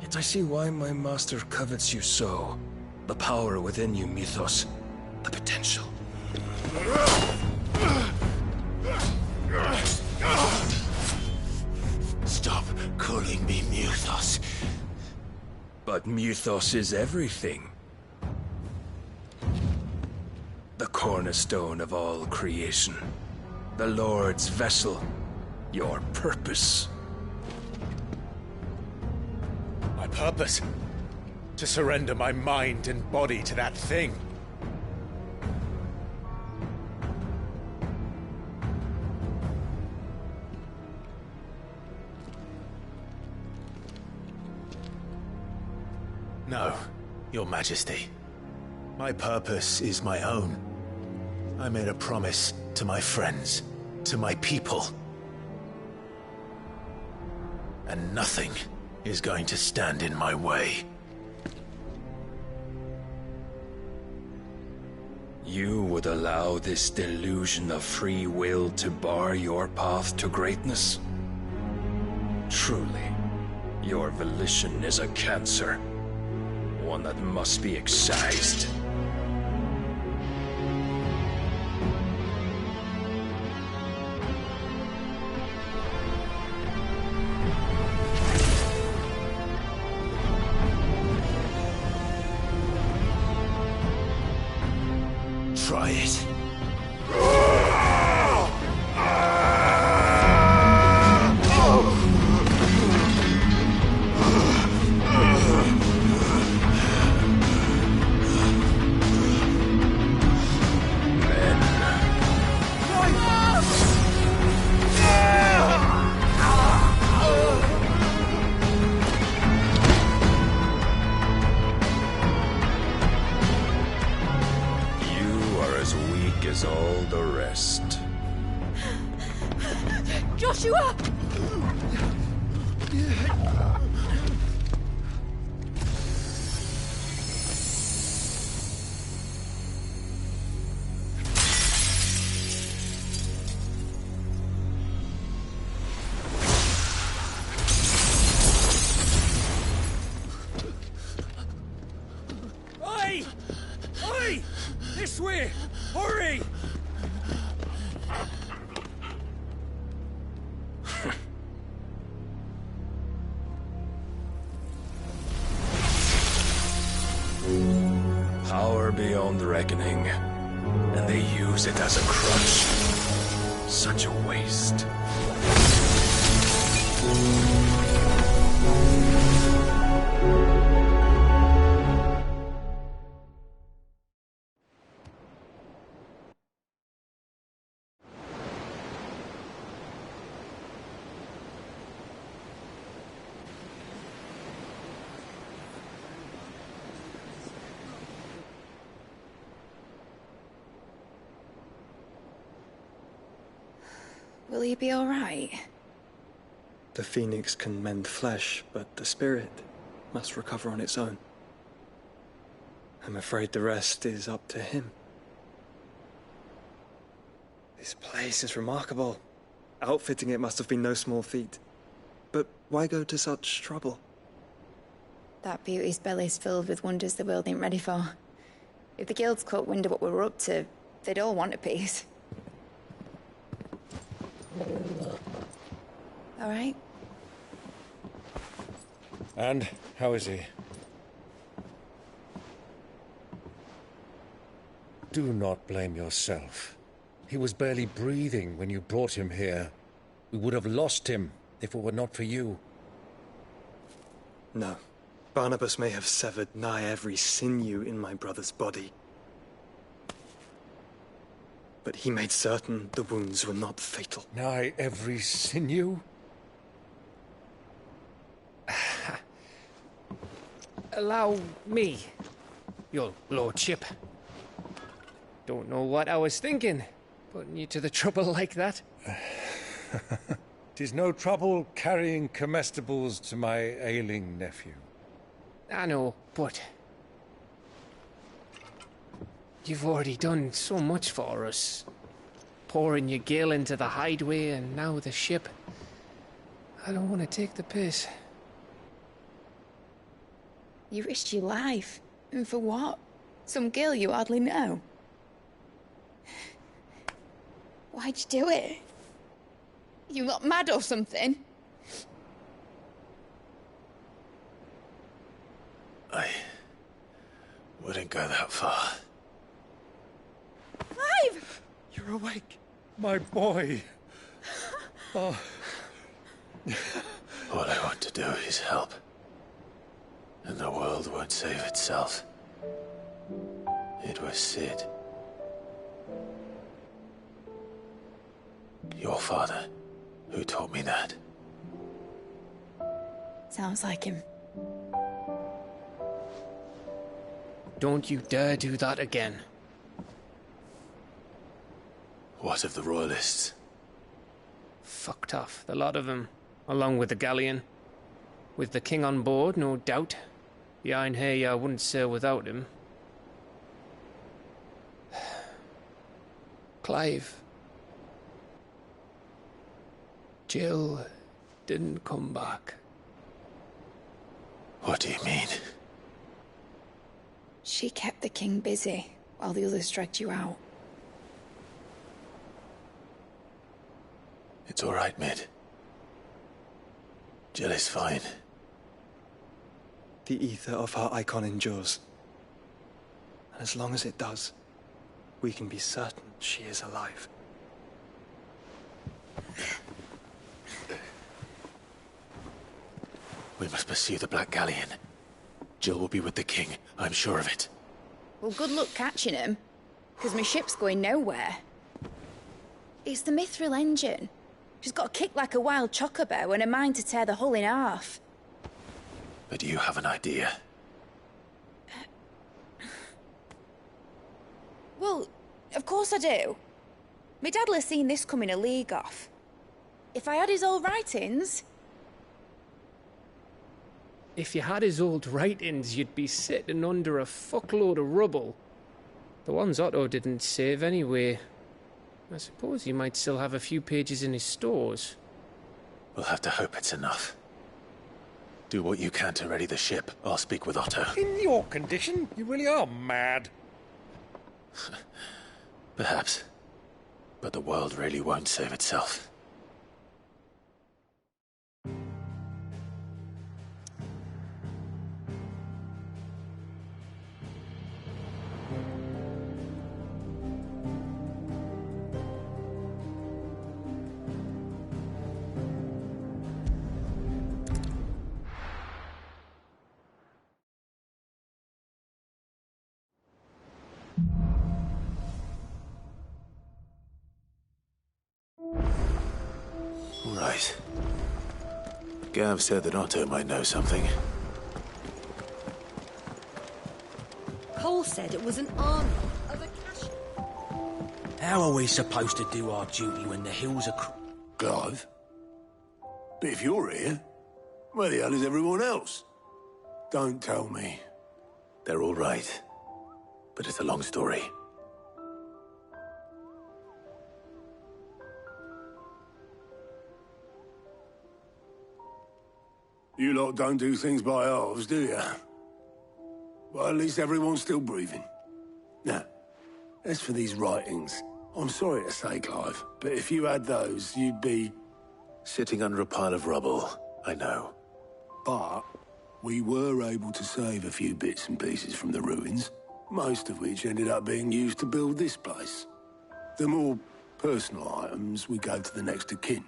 Yet I see why my master covets you so. The power within you, Mythos. The potential. Stop calling me Mythos. But Mythos is everything. The cornerstone of all creation. The Lord's vessel. Your purpose. My purpose? To surrender my mind and body to that thing. No, Your Majesty. My purpose is my own. I made a promise to my friends, to my people. And nothing is going to stand in my way. You would allow this delusion of free will to bar your path to greatness? Truly, your volition is a cancer. One that must be excised. Try it. As all the rest. Joshua! Hurry! This way! Hurry! Power beyond reckoning, and they use it as a crutch. Such a waste. Will he be alright? The phoenix can mend flesh, but the spirit must recover on its own. I'm afraid the rest is up to him. This place is remarkable. Outfitting it must have been no small feat. But why go to such trouble? That beauty's belly's filled with wonders the world ain't ready for. If the guilds caught wind of what we were up to, they'd all want a piece. All right. And how is he? Do not blame yourself. He was barely breathing when you brought him here. We would have lost him if it were not for you. No. Barnabas may have severed nigh every sinew in my brother's body. But he made certain the wounds were not fatal. Nigh every sinew? Allow me, your lordship. Don't know what I was thinking, putting you to the trouble like that. 'Tis no trouble carrying comestibles to my ailing nephew. I know, but you've already done so much for us. Pouring your gale into the hideaway and now the ship. I don't want to take the piss. You risked your life. And for what? Some girl you hardly know. Why'd you do it? You got mad or something? I wouldn't go that far. Clive! You're awake. My boy. Oh. All I want to do is help. And the world won't save itself. It was Sid. Your father, who taught me that. Sounds like him. Don't you dare do that again. What of the Royalists? Fucked off, the lot of them, along with the galleon. With the king on board, no doubt. The Iron Hair wouldn't sail without him. Clive. Jill didn't come back. What do you mean? She kept the king busy while the others dragged you out. It's all right, Mid. Jill is fine. The ether of her Eikon endures. And as long as it does, we can be certain she is alive. We must pursue the Black Galleon. Jill will be with the king, I'm sure of it. Well, good luck catching him, because my ship's going nowhere. It's the Mithril engine. She's got a kick like a wild chocobo and a mind to tear the hull in half. But you have an idea. Well, of course I do. My dad'll have seen this coming a league off. If I had his old writings... If you had his old writings, you'd be sitting under a fuckload of rubble. The ones Otto didn't save anyway. I suppose he might still have a few pages in his stores. We'll have to hope it's enough. Do what you can to ready the ship. I'll speak with Otto. In your condition, you really are mad. Perhaps. But the world really won't save itself. Right. Gav said that Otto might know something. Cole said it was an army of a cash. How are we supposed to do our duty when the hills are Clive? But if you're here, where the hell is everyone else? Don't tell me. They're all right. But it's a long story. You lot don't do things by halves, do you? Well, at least everyone's still breathing. Now, as for these writings, I'm sorry to say, Clive, but if you had those, you'd be... Sitting under a pile of rubble, I know. But we were able to save a few bits and pieces from the ruins, most of which ended up being used to build this place. The more personal items, we gave to the next of kin.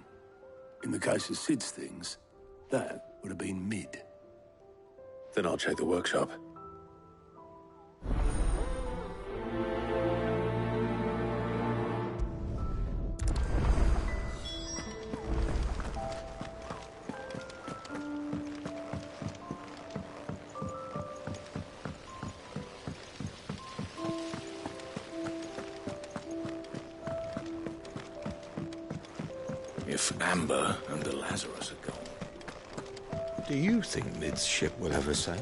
In the case of Sid's things, that would have been mid. Then I'll check the workshop. If Amber and the Lazarus are gone, do you think Mid's ship will ever sail?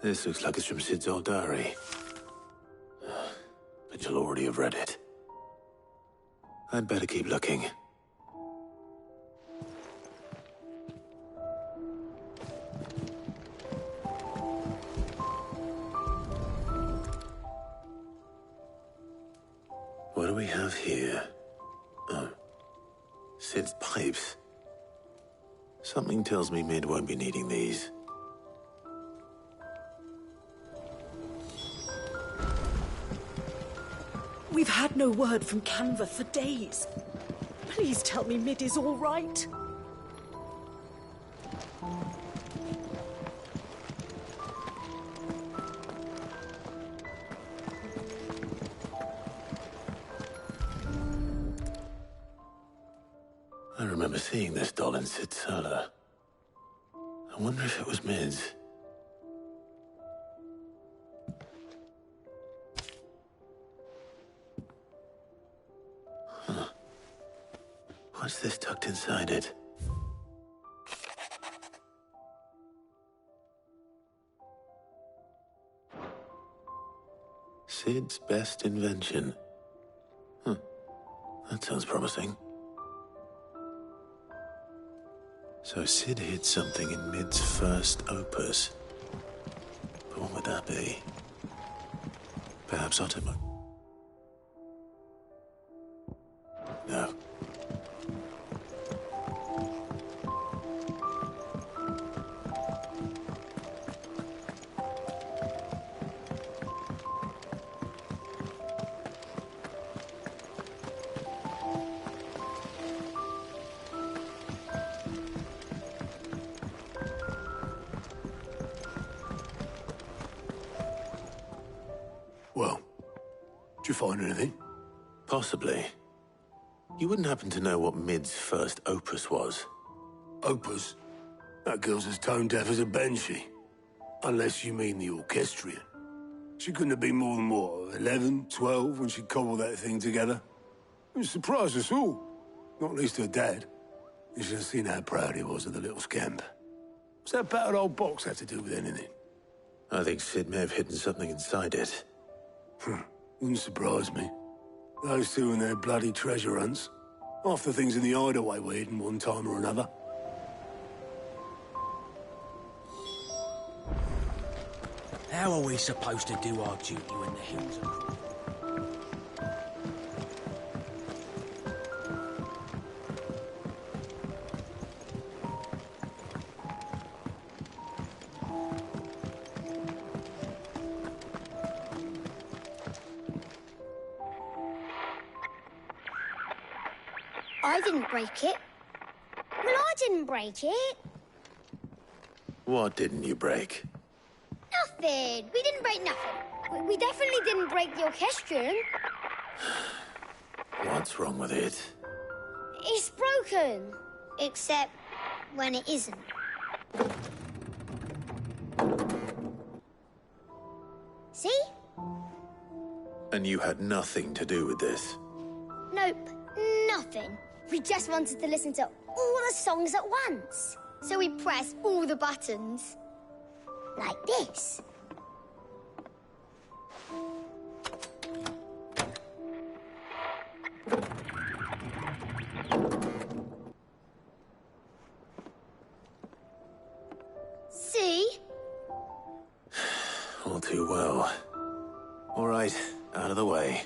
This looks like it's from Sid's old diary. But you'll already have read it. I'd better keep looking. What do we have here? Oh. Sid's pipes. Something tells me Mid won't be needing these. We've had no word from Canva for days. Please tell me Mid is all right. I remember seeing this doll in Sid's cellar. I wonder if it was Mid's. What's this tucked inside it? Sid's best invention. That sounds promising. So Sid hid something in Mid's first opus. But what would that be? Perhaps Otto might... No. Well, did you find anything? Possibly. You wouldn't happen to know what Mid's first opus was? Opus? That girl's as tone-deaf as a banshee. Unless you mean the orchestrion. She couldn't have been more than, what, 11, 12 when she cobbled that thing together? It surprised us all. Not least her dad. You should have seen how proud he was of the little scamp. What's that battered old box have to do with anything? I think Sid may have hidden something inside it. Wouldn't surprise me. Those two and their bloody treasure hunts. Half the things in the hideaway were hidden one time or another. How are we supposed to do our duty when the hills are... I didn't break it. Well, I didn't break it. What didn't you break? Nothing. We didn't break nothing. We definitely didn't break the orchestrion. What's wrong with it? It's broken. Except when it isn't. See? And you had nothing to do with this? Nope. Nothing. We just wanted to listen to all the songs at once. So we pressed all the buttons. Like this. See? All too well. All right, out of the way.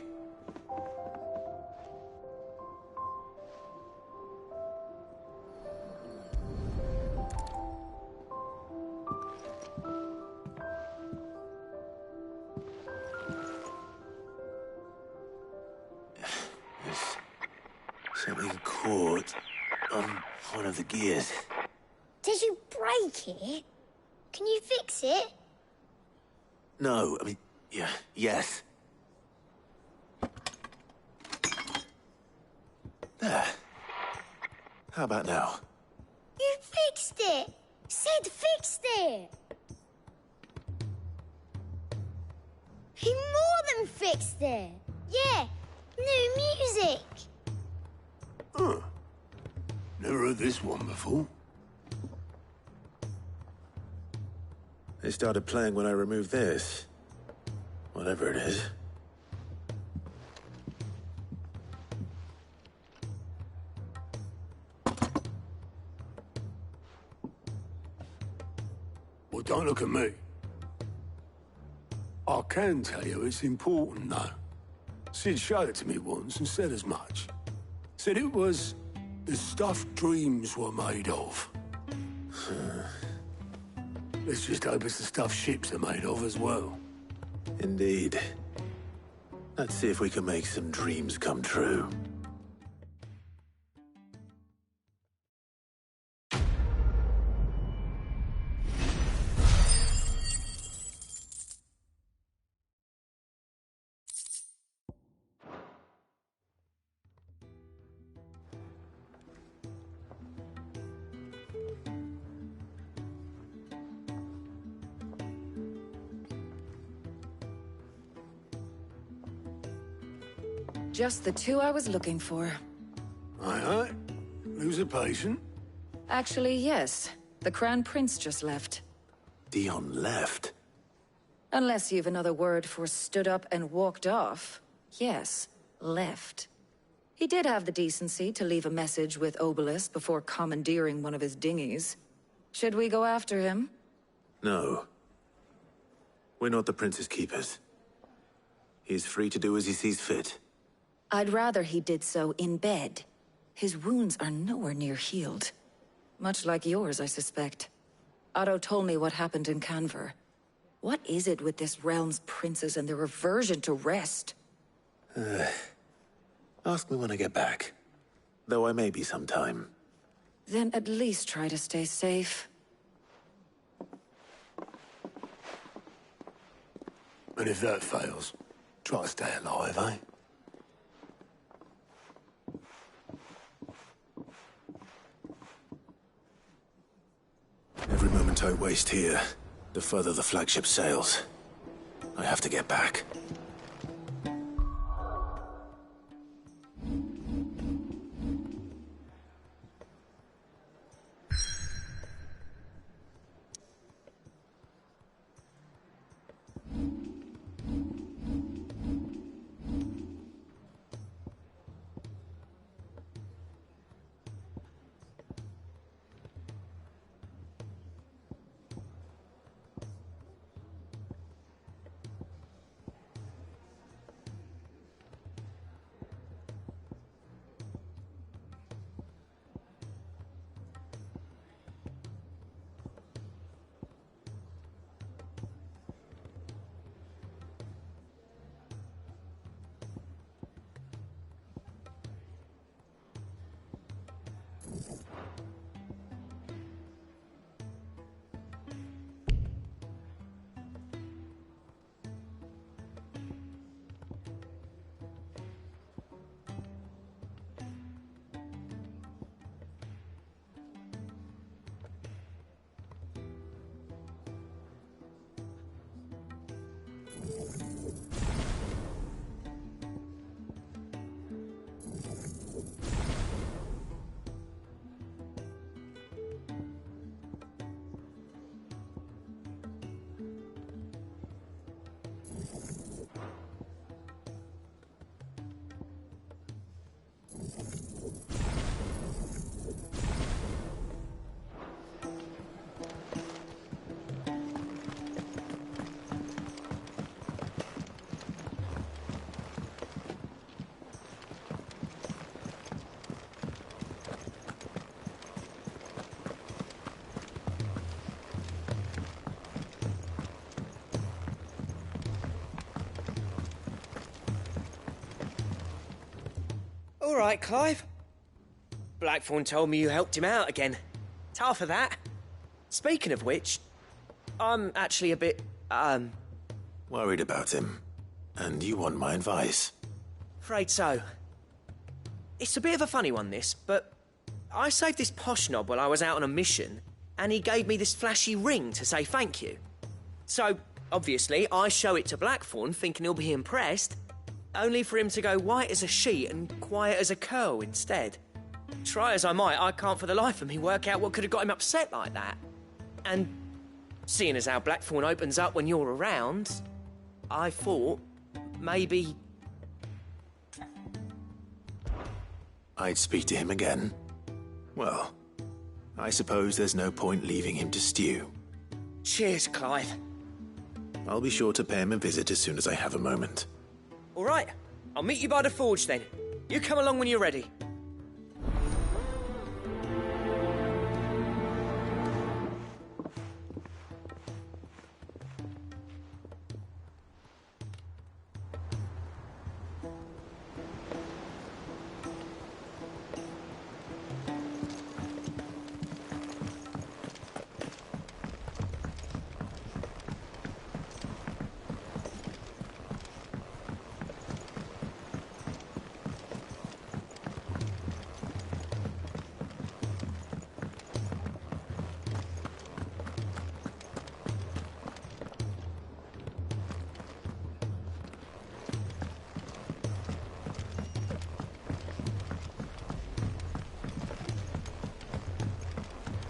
Something caught on one of the gears. Did you break it? Can you fix it? No, I mean, yeah, yes. There. How about now? You fixed it! Sid fixed it! He more than fixed it! Yeah, new music! Huh. Never heard this one before. They started playing when I removed this. Whatever it is. Well, don't look at me. I can tell you it's important, though. Sid showed it to me once and said as much. Said it was the stuff dreams were made of. Let's just hope it's the stuff ships are made of as well. Indeed. Let's see if we can make some dreams come true. Just the two I was looking for. Aye. Lose a patient? Actually, yes. The Crown Prince just left. Dion left? Unless you've another word for stood up and walked off. Yes, left. He did have the decency to leave a message with Obelisk before commandeering one of his dinghies. Should we go after him? No. We're not the Prince's keepers. He's free to do as he sees fit. I'd rather he did so in bed. His wounds are nowhere near healed. Much like yours, I suspect. Otto told me what happened in Canver. What is it with this realm's princes and their aversion to rest? Ask me when I get back. Though I may be sometime. Then at least try to stay safe. And if that fails, try to stay alive, eh? Every moment I waste here, the further the flagship sails. I have to get back. All right, Clive. Blackthorn told me you helped him out again. Tough for that. Speaking of which, I'm actually a bit, Worried about him. And you want my advice? afraid so. It's a bit of a funny one, this, but I saved this posh knob while I was out on a mission, and he gave me this flashy ring to say thank you. So, obviously, I show it to Blackthorn, thinking he'll be impressed, only for him to go white as a sheet and quiet as a curl instead. Try as I might, I can't for the life of me work out what could have got him upset like that. And seeing as how Blackthorn opens up when you're around, I thought maybe... I'd speak to him again. Well, I suppose there's no point leaving him to stew. Cheers, Clive. I'll be sure to pay him a visit as soon as I have a moment. All right, I'll meet you by the forge then. You come along when you're ready.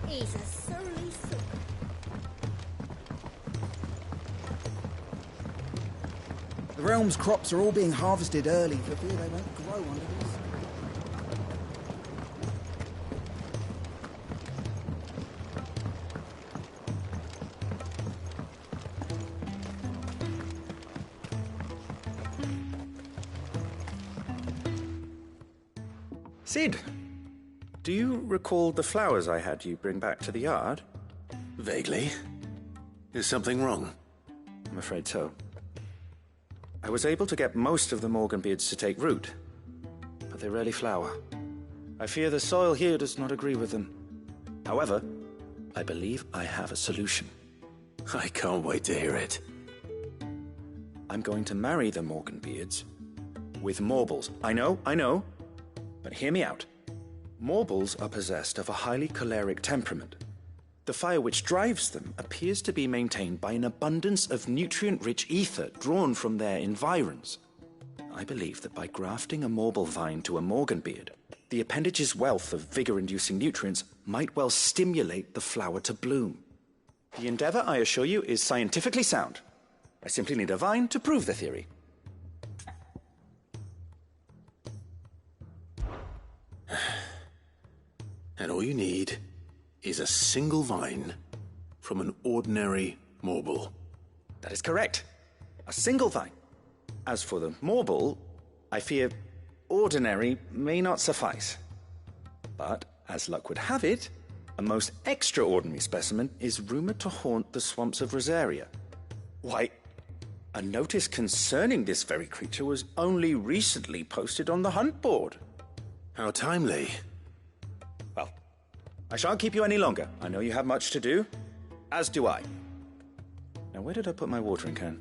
He's a surly sook. The realm's crops are all being harvested early for fear they won't grow under this. Sid, do you recall the flowers I had you bring back to the yard? Vaguely. Is something wrong? I'm afraid so. I was able to get most of the Morganbeards to take root, but they rarely flower. I fear the soil here does not agree with them. However, I believe I have a solution. I can't wait to hear it. I'm going to marry the Morganbeards with Morbles. I know, but hear me out. Morbles are possessed of a highly choleric temperament. The fire which drives them appears to be maintained by an abundance of nutrient-rich ether drawn from their environs. I believe that by grafting a Morble vine to a Morganbeard, the appendage's wealth of vigor-inducing nutrients might well stimulate the flower to bloom. The endeavor, I assure you, is scientifically sound. I simply need a vine to prove the theory. And all you need is a single vine from an ordinary Morble. That is correct. A single vine. As for the Morble, I fear ordinary may not suffice. But, as luck would have it, a most extraordinary specimen is rumored to haunt the swamps of Rosaria. Why, a notice concerning this very creature was only recently posted on the hunt board. How timely. Well, I shan't keep you any longer. I know you have much to do, as do I. Now, where did I put my watering can?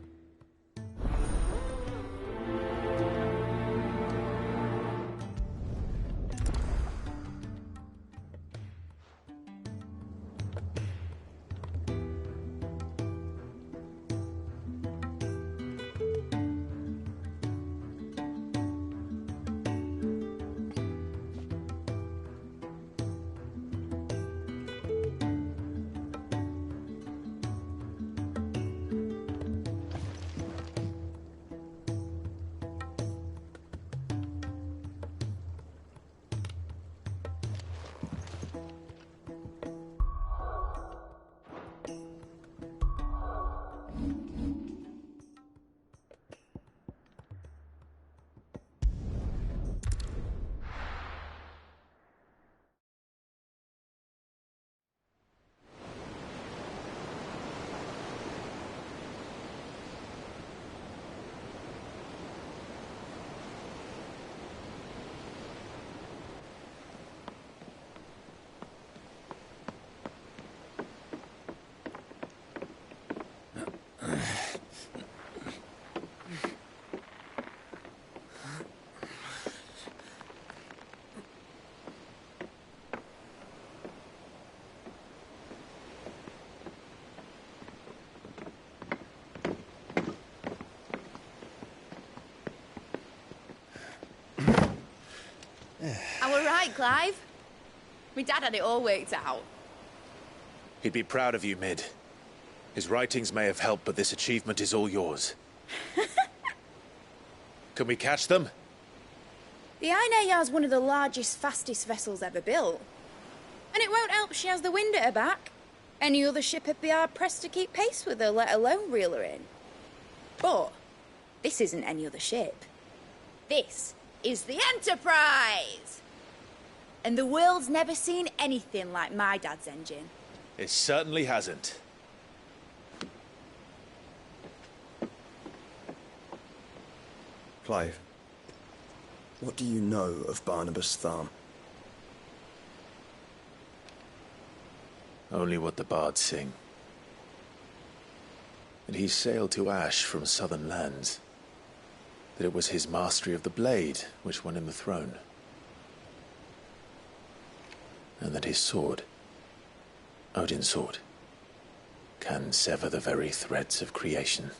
right, Clive. My dad had it all worked out. He'd be proud of you, Mid. His writings may have helped, but this achievement is all yours. Can we catch them? The Ainayar's one of the largest, fastest vessels ever built. And it won't help she has the wind at her back. Any other ship would be hard-pressed to keep pace with her, let alone reel her in. But this isn't any other ship. This is the Enterprise! And the world's never seen anything like my dad's engine. It certainly hasn't. Clive, what do you know of Barnabas Tharm? Only what the bards sing. That he sailed to Ash from southern lands. That it was his mastery of the blade which won him the throne. And that his sword, Odin's sword, can sever the very threads of creation.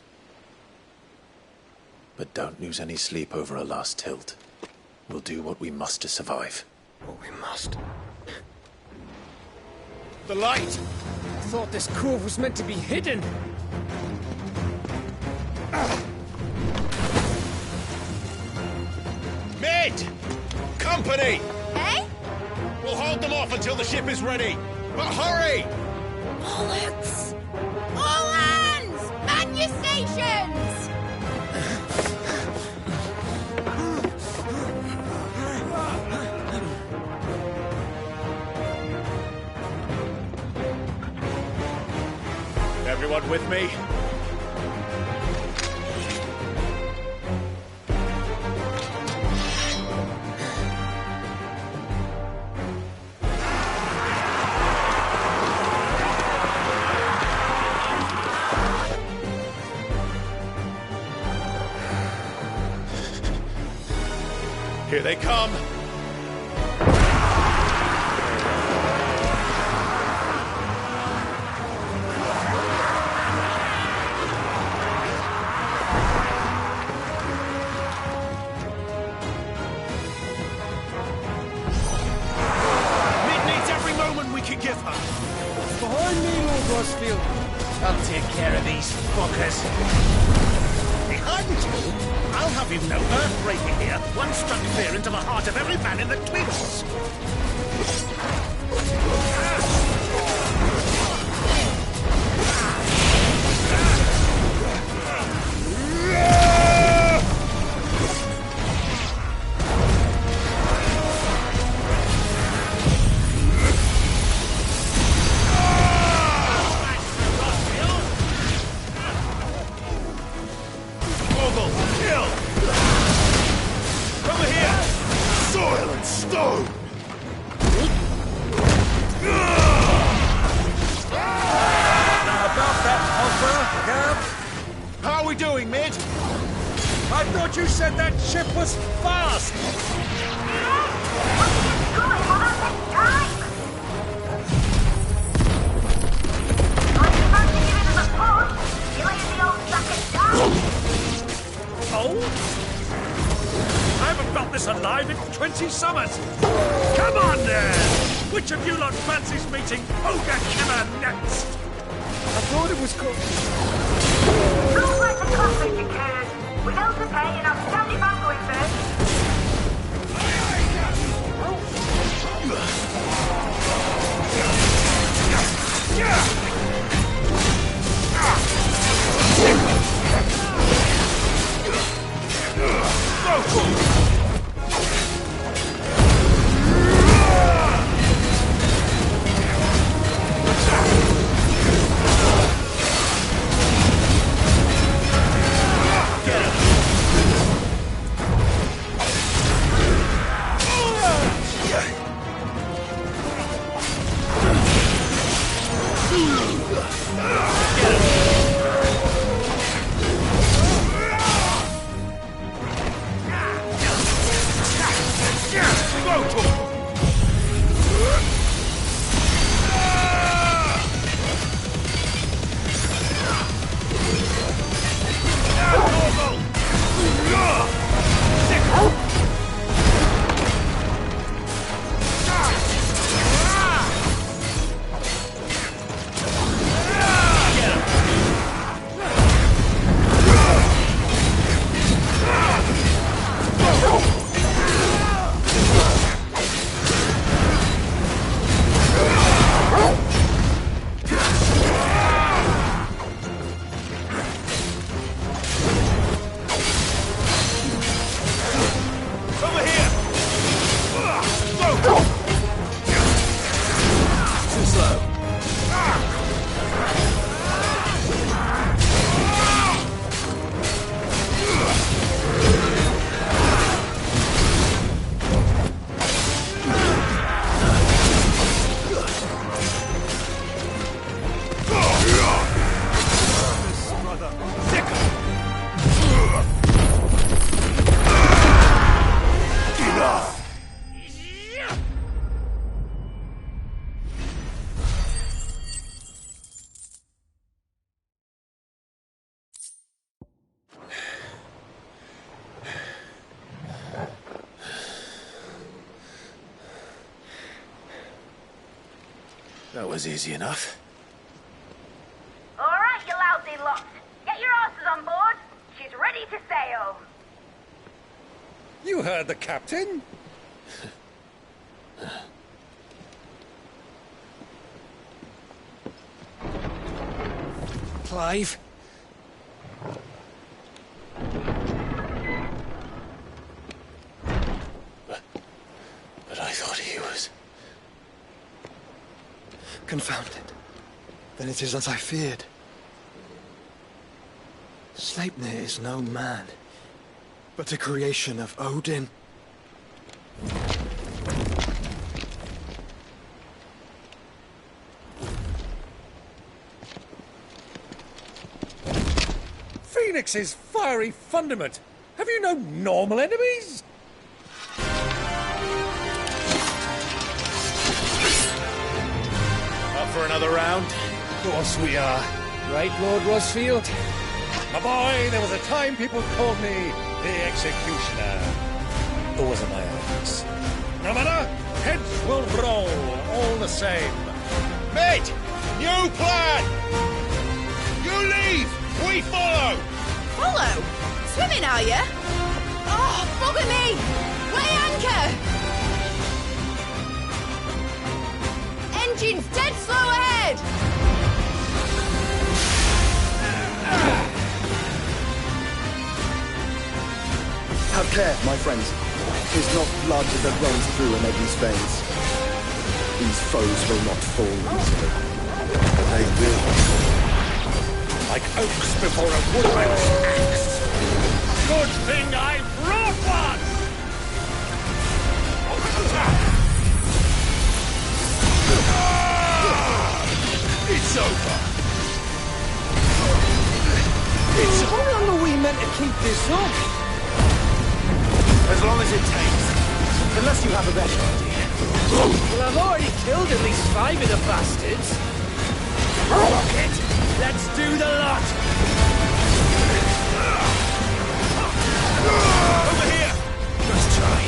But don't lose any sleep over a last tilt. We'll do what we must to survive. What we must. The light! I thought this cove was meant to be hidden. Mid! Company! Hey? We'll hold them off until the ship is ready. But hurry! Bollocks! All hands! Man your stations! Everyone with me? Here they come! Give her. Behind me, Lord Rosfield. I'll take care of these fuckers. Behind you? I'll have you know Earthbreaker here once struck fear into the heart of every man in the Twins. You said that ship was fast! Oh? I haven't felt this alive in 20 summers! Come on then! Which of you lot fancies meeting Ogre Killer next? I thought it was called... Don't let the conflict occur. Without the pay and outstanding banquet first. That was easy enough. All right, you lousy lot. Get your asses on board. She's ready to sail. You heard the captain. Clive? But I thought he was... Confounded. Then it is as I feared. Sleipnir is no man, but a creation of Odin. Phoenix's fiery fundament. Have you no normal enemies? Up for another round? Of course we are. Right, Lord Rosfield? My boy, there was a time people called me the Executioner. Always at my hands. No matter, heads will roll, all the same. Mate! New plan! You leave! We follow! Follow? Swimming, are you? Oh, bugger me! Weigh anchor! Engine's dead slow ahead! Have care, my friends. 'Tis not blood that runs through an Eddie's veins. These foes will not fall easily. They will. Like oaks before a woodman's axe. Good thing I brought one! It's over. How long are we meant to keep this up? As long as it takes. Unless you have a better idea. Well, I've already killed at least 5 of the bastards. Rocket! Let's do the lot! Over here! Let's try.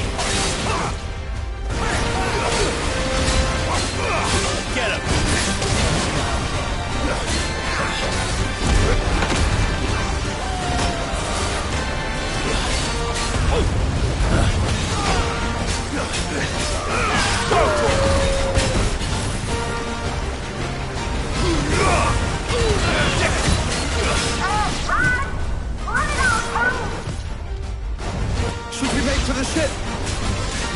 Get him! Should we make for the ship?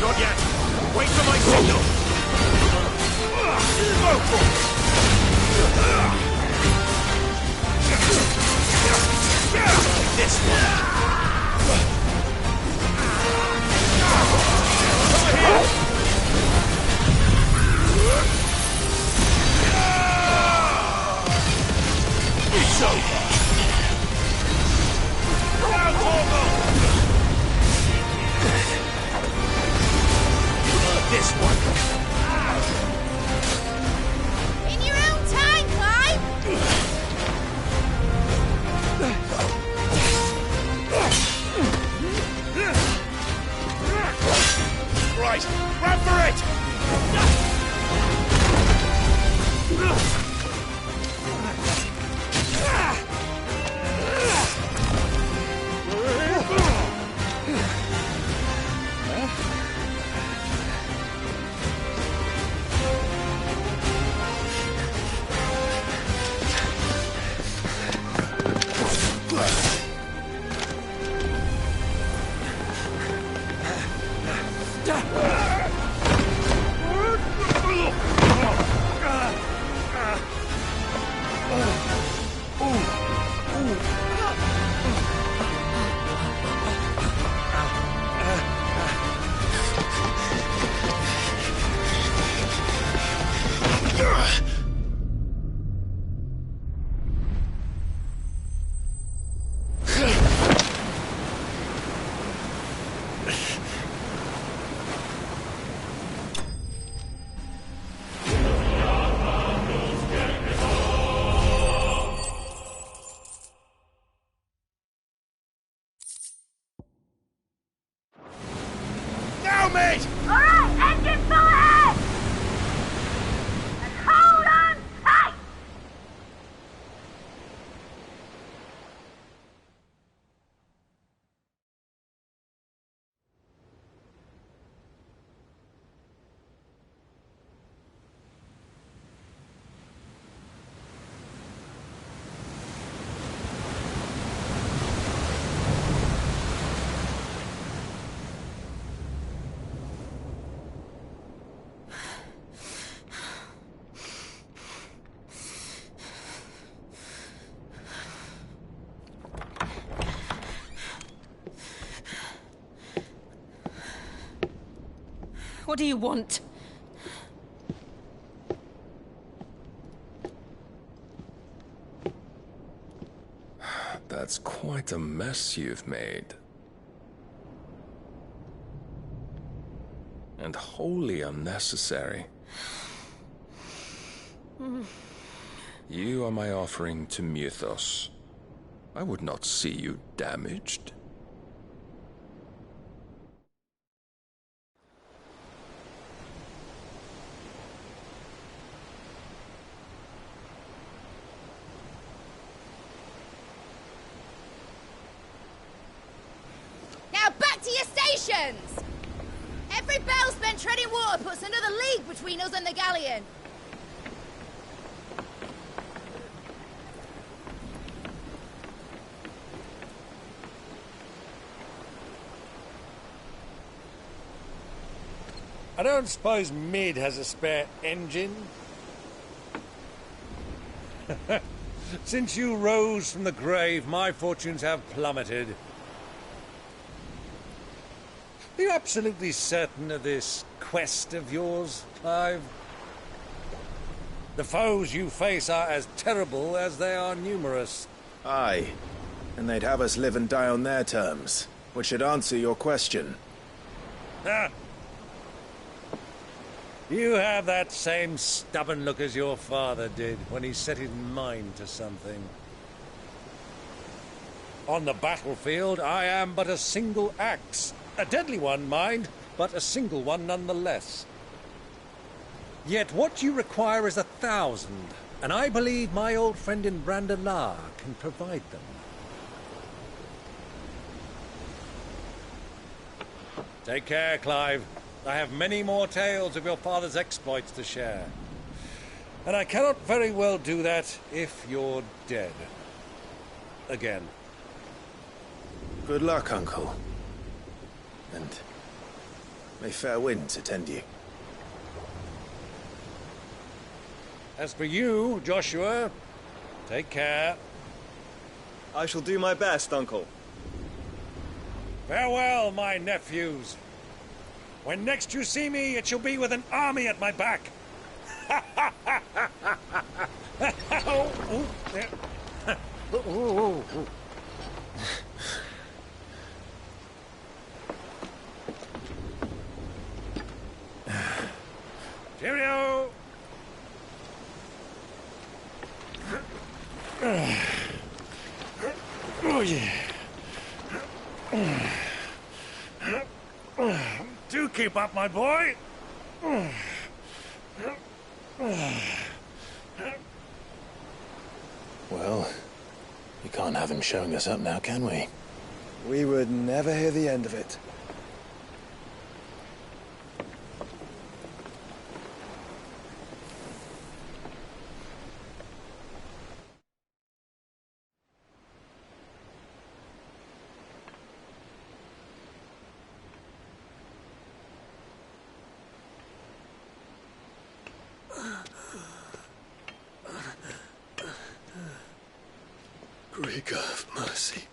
Not yet. Wait for my signal. This one. Over here. It's over. This one. In your own time, Clive! Right, run for it! All right, engine full ahead! And hold What do you want? That's quite a mess you've made. And wholly unnecessary. You are my offering to Mythos. I would not see you damaged. Now back to your stations! Every bell spent treading water puts another league between us and the galleon. I don't suppose Mid has a spare engine? Since you rose from the grave, my fortunes have plummeted. Are you absolutely certain of this quest of yours, Clive? The foes you face are as terrible as they are numerous. Aye, and they'd have us live and die on their terms, which should answer your question. Ah. You have that same stubborn look as your father did when he set his mind to something. On the battlefield, I am but a single axe. A deadly one, mind, but a single one nonetheless. Yet what you require is 1,000, and I believe my old friend in Brandalar can provide them. Take care, Clive. I have many more tales of your father's exploits to share. And I cannot very well do that if you're dead. Again. Good luck, Uncle. And may fair winds attend you. As for you, Joshua, take care. I shall do my best, Uncle. Farewell, my nephews. When next you see me, it shall be with an army at my back. Cheerio! Oh, yeah. Do keep up, my boy. Well, we can't have him showing us up now, can we? We would never hear the end of it. Greek of mercy.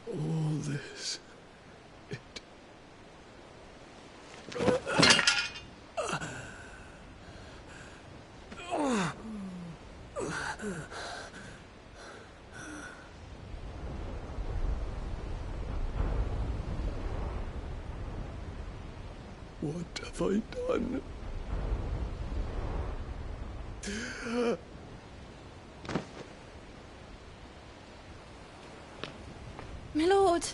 All this. What have I done? My lord.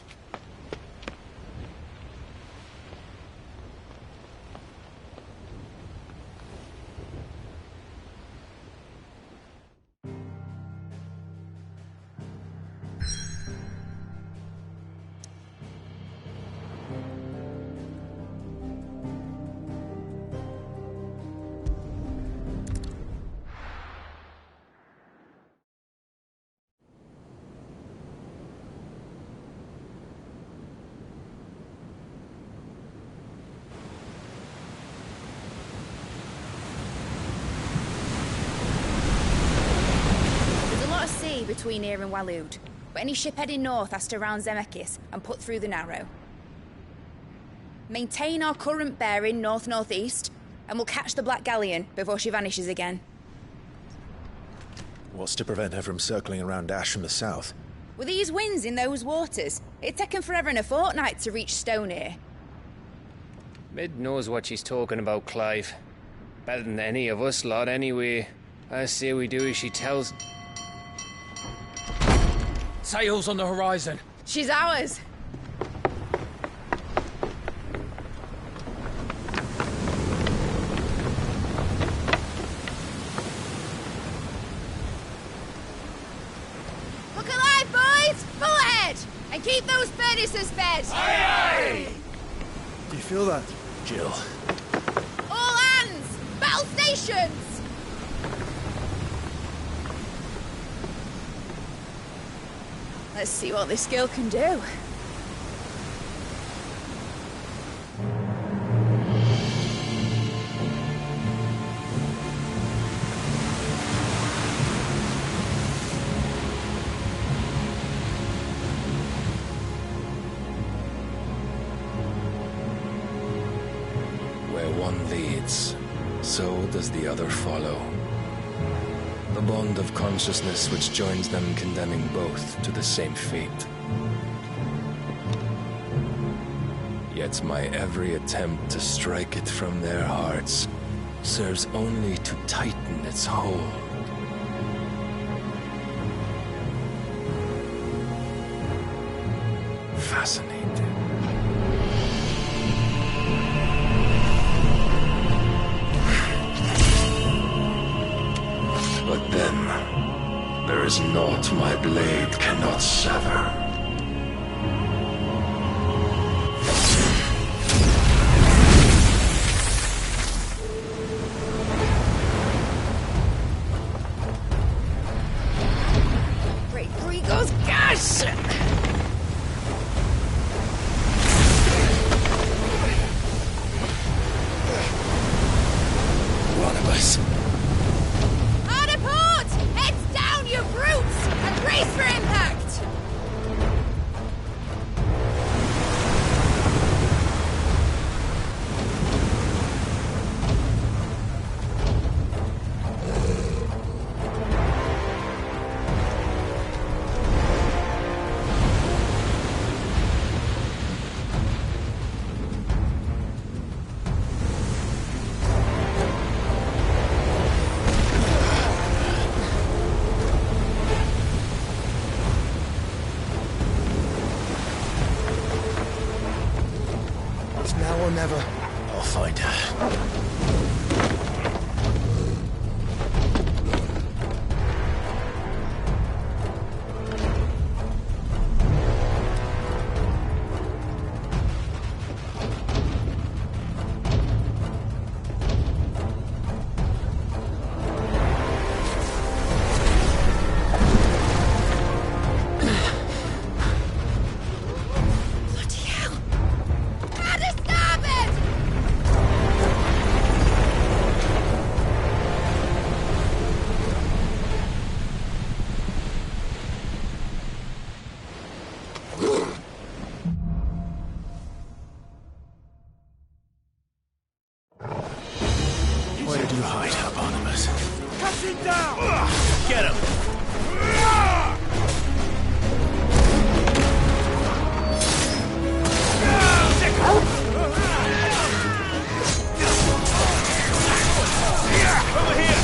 between here and Waloed. But any ship heading north has to round Zemeckis and put through the Narrow. Maintain our current bearing north-northeast, and we'll catch the Black Galleon before she vanishes again. What's to prevent her from circling around Ash from the south? With these winds in those waters, it'd take 'em forever and a fortnight to reach Stonehere. Mid knows what she's talking about, Clive. Better than any of us lot, anyway. I say we do as she tells. Sails on the horizon. She's ours. Look alive, boys! Pull ahead! And keep those furnaces fed! Aye, aye! Do you feel that? Jill. All hands! Battle stations! Let's see what this girl can do. Where one leads, so does the other follow. The bond of consciousness which joins them condemning both to the same fate. Yet my every attempt to strike it from their hearts serves only to tighten its hold. Fascinating. But then, there is naught my blade cannot sever. Great Grigos, gosh! One of us. Brace for impact! Now or never. I'll find her. Where did you hide, Hieronymus? Cut him down! Get him! Over here!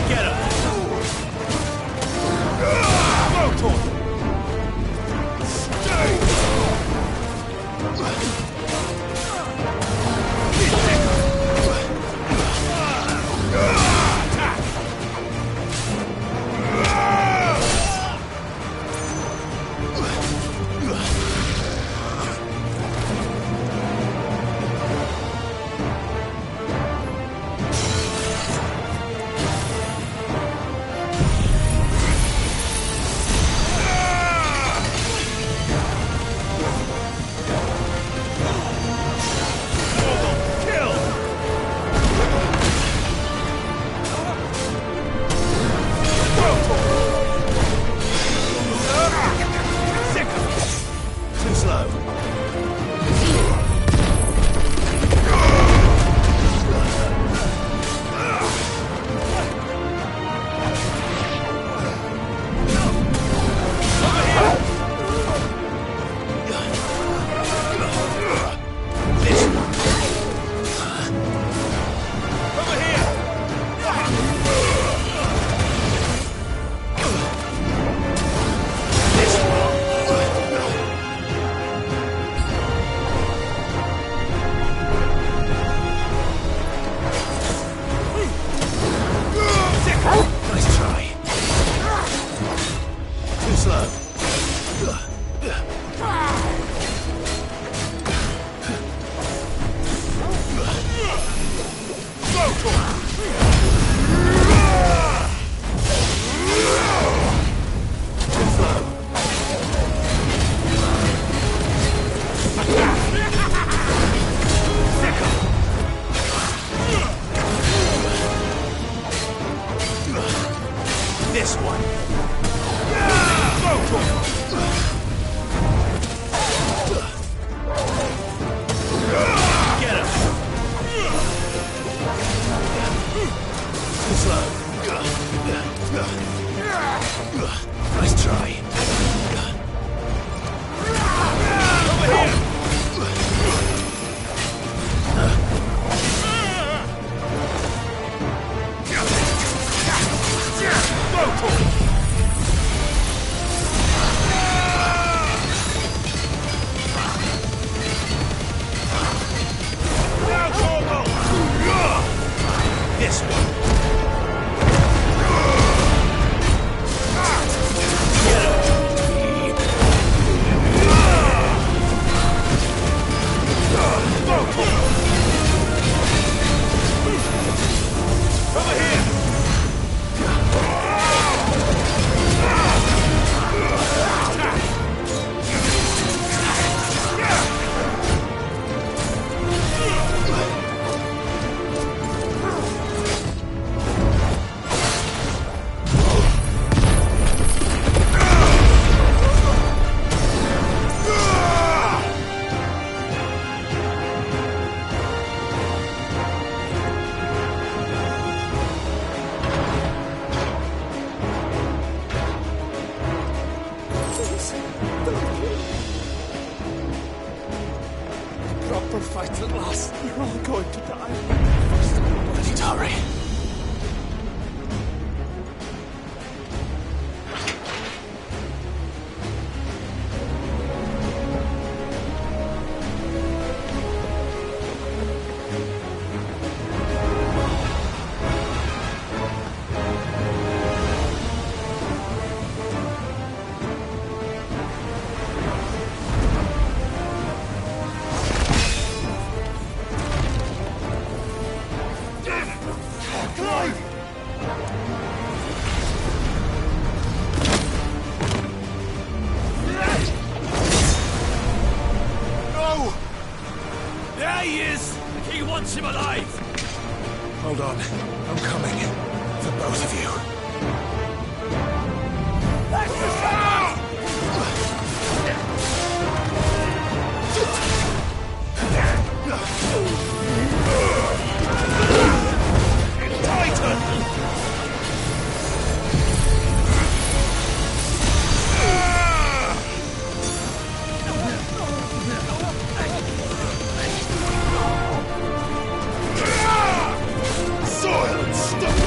Get him! Stay! this one. Over here! Proper fight at last. We're all going to die. I need to hurry. Him alive! Hold on. I'm coming. For both of you. That's the sound! Titan! Soil and stuff!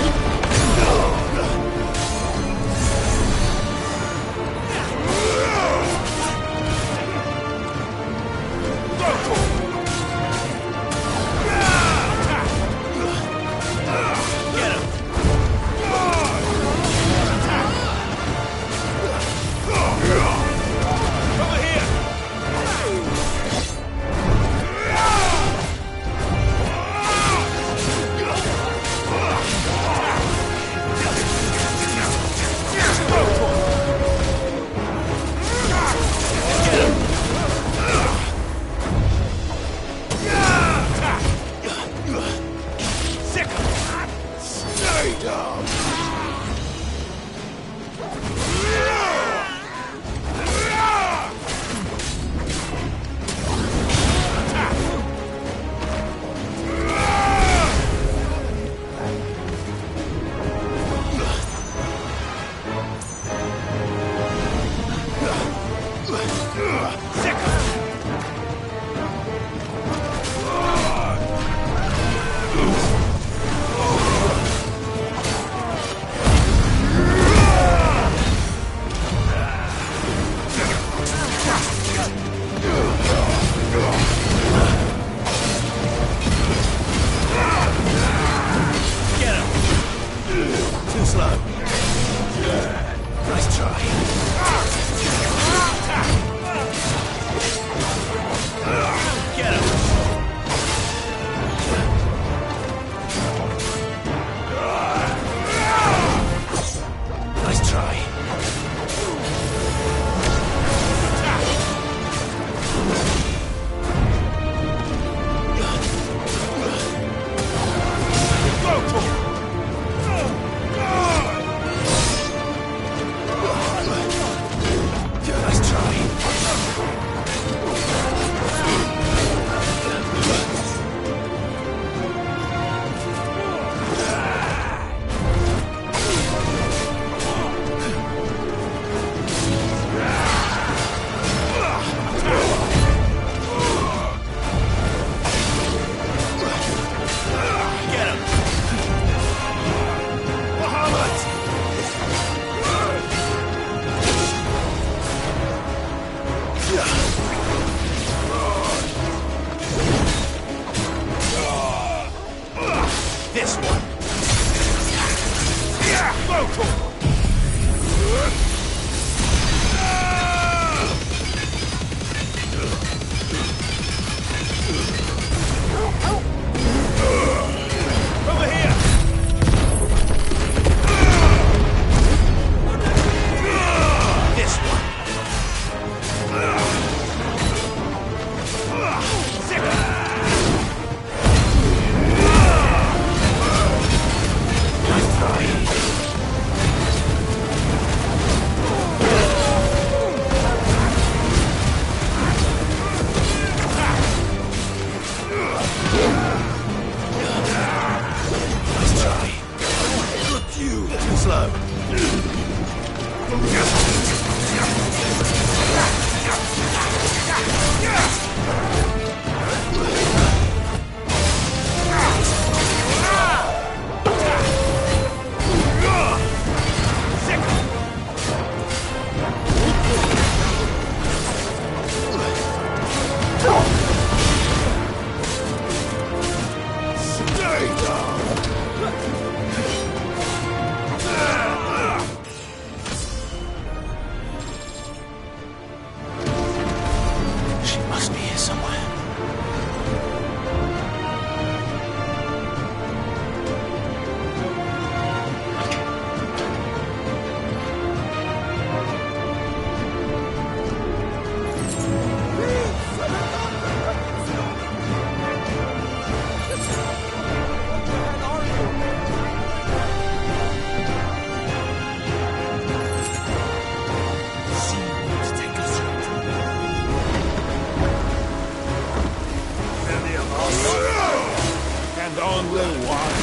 And only one.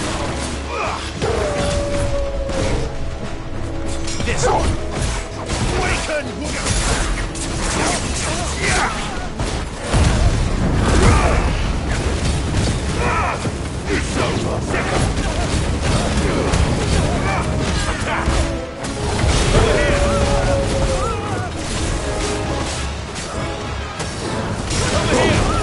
This one. Awaken! It's over. Attack! Over here!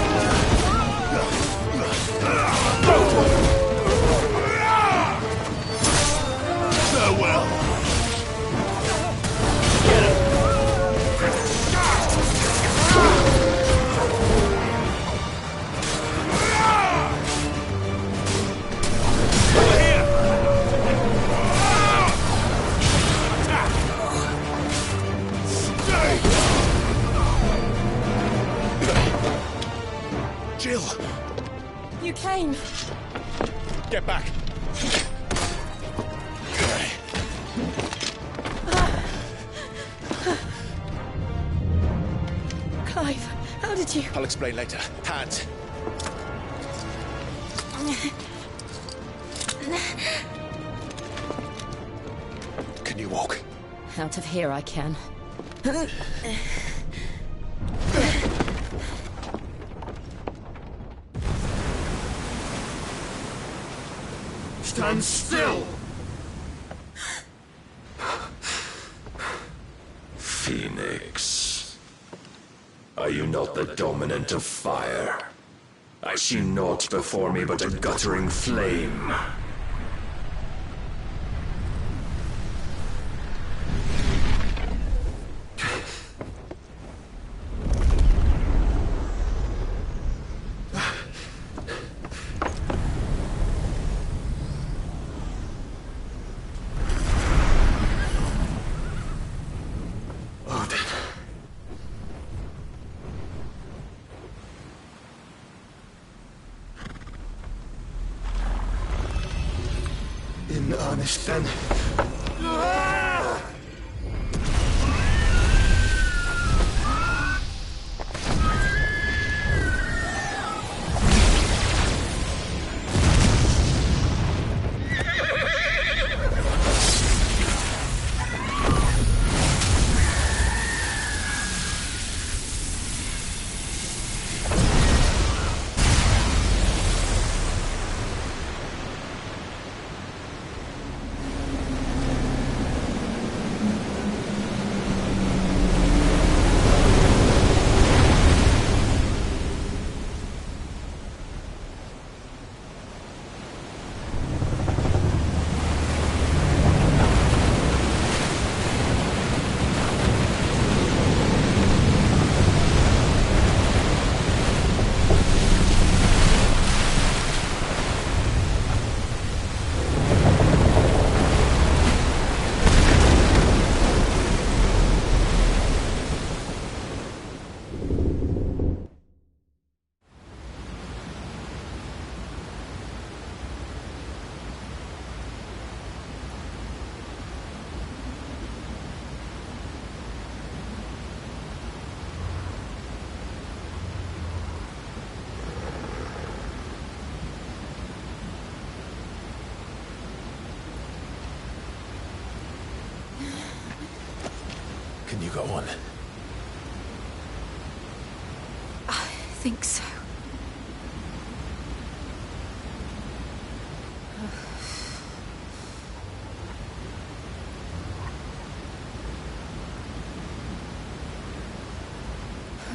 Farewell. Get him. Over here. Attack. Stay. Jill. You came. Get back. Clive, how did you... I'll explain later. Hands. Can you walk? Out of here I can. Stand still! Phoenix. Are you not the dominant of fire? I see naught before me but a guttering flame. In earnest, then. Can you go on? I think so.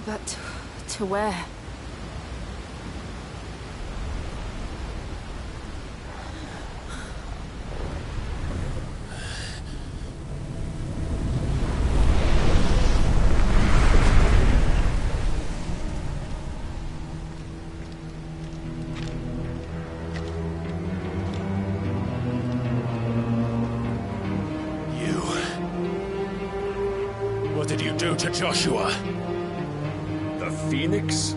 But to where? What did you do to Joshua? The Phoenix?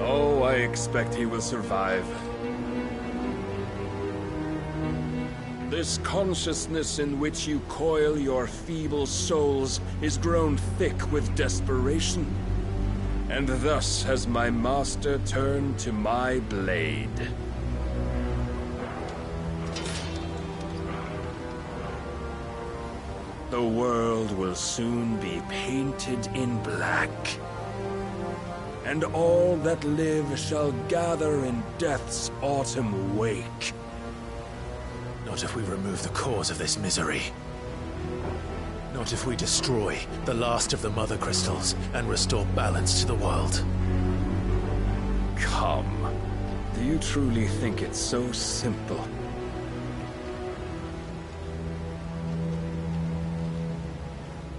Oh, I expect he will survive. This consciousness in which you coil your feeble souls is grown thick with desperation. And thus has my master turned to my blade. The world will soon be painted in black, and all that live shall gather in death's autumn wake. Not if we remove the cause of this misery. Not if we destroy the last of the Mother Crystals and restore balance to the world. Come. Do you truly think it's so simple?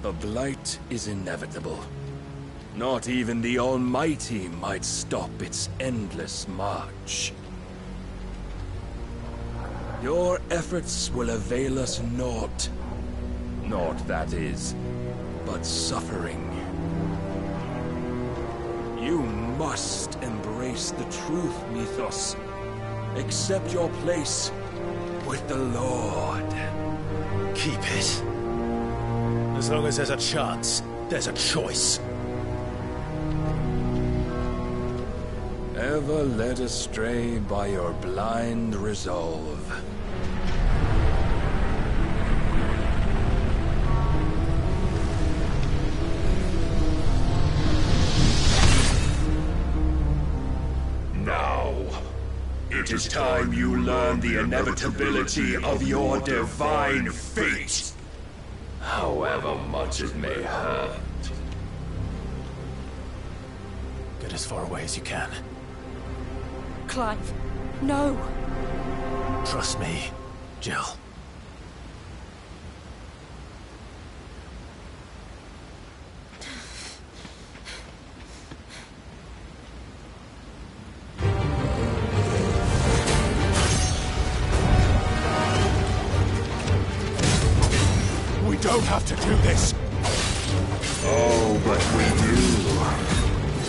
The Blight is inevitable. Not even the Almighty might stop its endless march. Your efforts will avail us naught. Naught, that is, but suffering. You must embrace the truth, Mythos. Accept your place with the Lord. Keep it. As long as there's a chance, there's a choice. Ever led astray by your blind resolve. Now, it is time you learn the inevitability of your divine fate. However much it may hurt. Get as far away as you can. Clive, no. Trust me, Jill. We don't have to do this. Oh, but we do.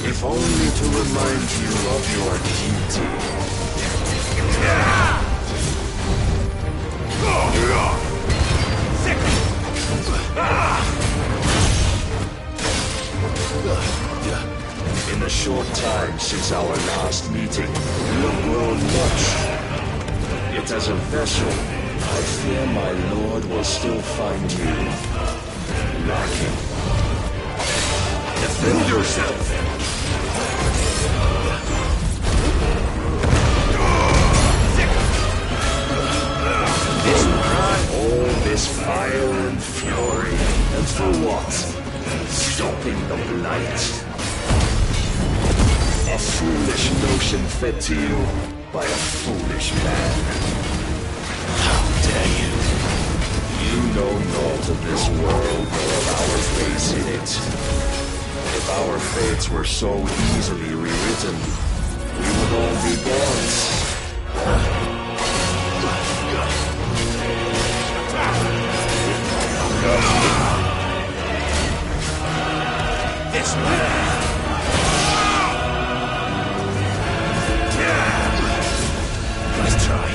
If only to remind you of your duty. In the short time since our last meeting, you have grown much. Yet as a vessel, I fear my lord will still find you lacking. Defend yourself! All this fire and fury, and for what? Stopping the Blight. A foolish notion fed to you by a foolish man. How dare you? You know naught of this world nor of our fates in it. If our fates were so easily rewritten, we would all be gods. This way! Let's try.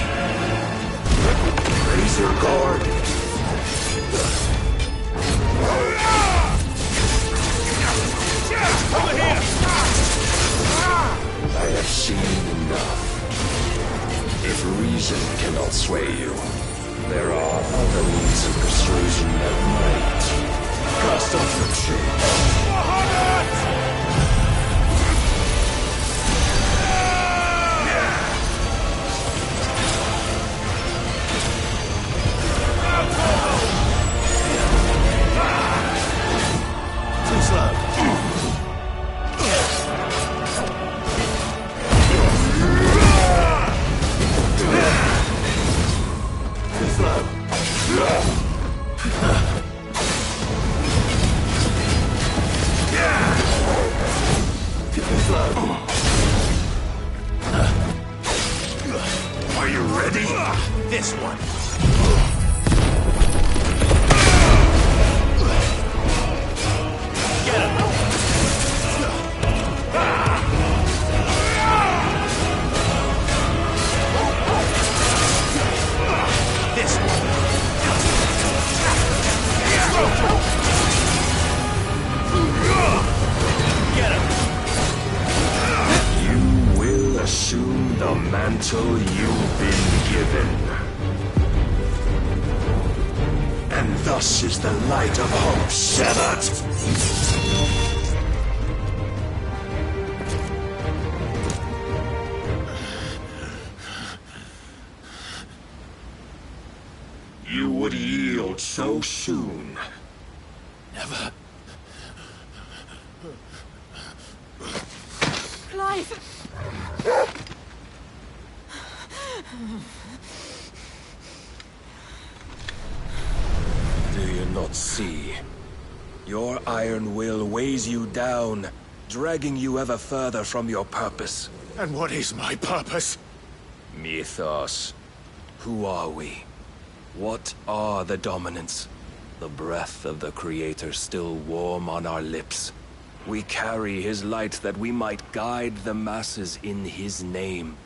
Raise your guard. Over here! I have seen enough. If reason cannot sway you, there are other means of persuasion that might. Cast off your chains. Too slow. Too slow. Are you ready? This one. Get him. This one. Get him. mantle you've been given. And thus is the light of hope severed. You would yield so soon. Never. Clive! Do you not see? Your iron will weighs you down, dragging you ever further from your purpose. And what is my purpose? Mythos. Who are we? What are the dominants? The breath of the Creator still warm on our lips. We carry his light that we might guide the masses in his name.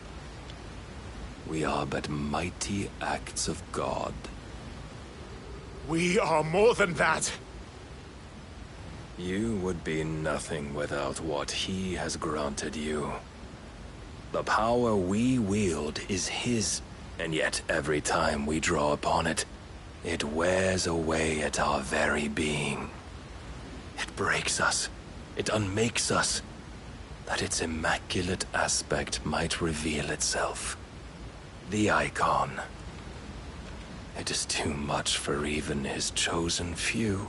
We are but mighty acts of God. We are more than that. You would be nothing without what he has granted you. The power we wield is his, and yet every time we draw upon it, it wears away at our very being. It breaks us. It unmakes us, that its immaculate aspect might reveal itself. The Eikon. It is too much for even his chosen few.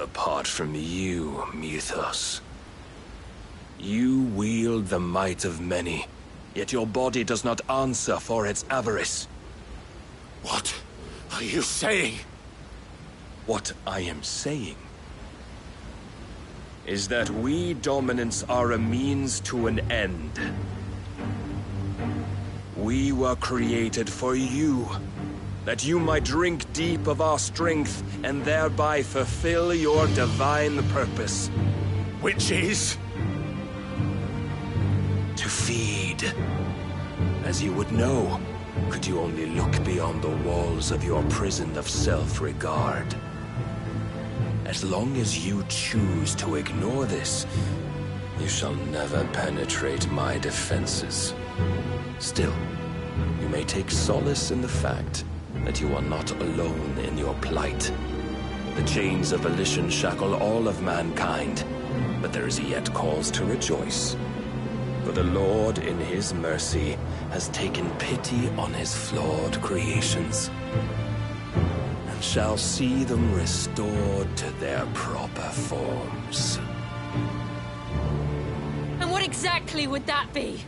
Apart from you, Mythos, you wield the might of many, yet your body does not answer for its avarice. What are you saying? What I am saying is that we dominants are a means to an end. We were created for you, that you might drink deep of our strength and thereby fulfill your divine purpose. Which is? To feed. As you would know, could you only look beyond the walls of your prison of self-regard. As long as you choose to ignore this, you shall never penetrate my defenses. Still, you may take solace in the fact that you are not alone in your plight. The chains of volition shackle all of mankind, but there is yet cause to rejoice. For the Lord, in his mercy, has taken pity on his flawed creations, and shall see them restored to their proper forms. And what exactly would that be?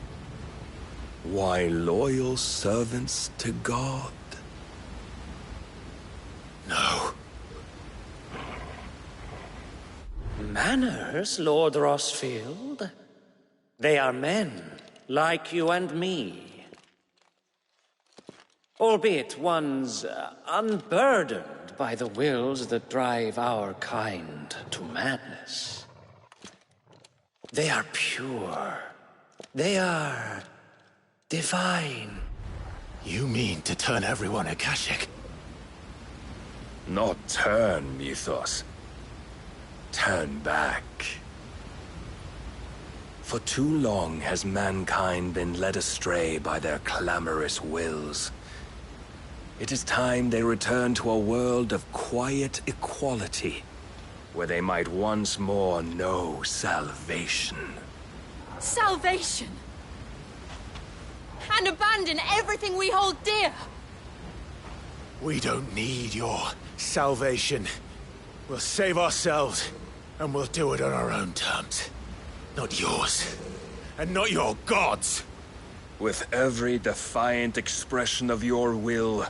Why, loyal servants to God. No. Manners, Lord Rosfield? They are men, like you and me. Albeit ones unburdened by the wills that drive our kind to madness. They are pure. They are divine. You mean to turn everyone Akashic? Not turn, Mythos. Turn back. For too long has mankind been led astray by their clamorous wills. It is time they return to a world of quiet equality, where they might once more know salvation. Salvation? And abandon everything we hold dear? We don't need your salvation. We'll save ourselves, and we'll do it on our own terms. Not yours, and not your gods. With every defiant expression of your will,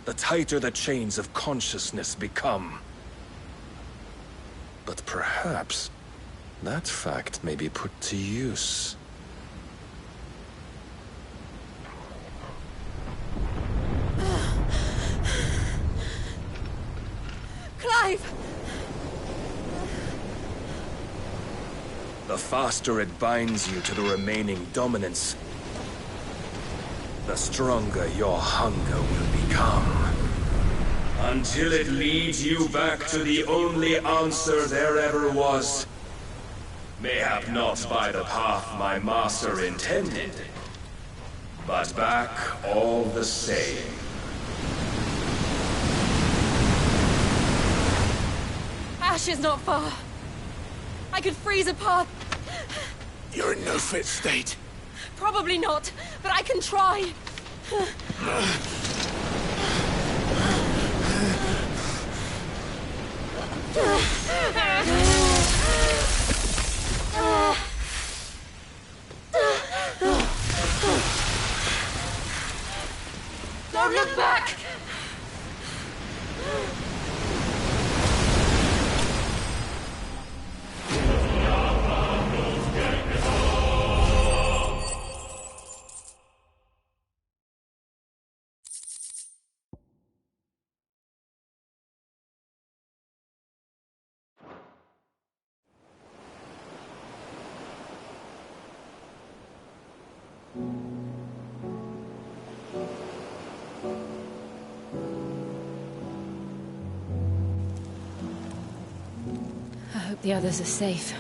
the tighter the chains of consciousness become. But perhaps that fact may be put to use. Clive! The faster it binds you to the remaining dominance, the stronger your hunger will become. Until it leads you back to the only answer there ever was. Mayhap not by the path my master intended, but back all the same. Ash is not far. I could freeze a path. You're in no fit state. Probably not, but I can try. Don't look back! I hope the others are safe.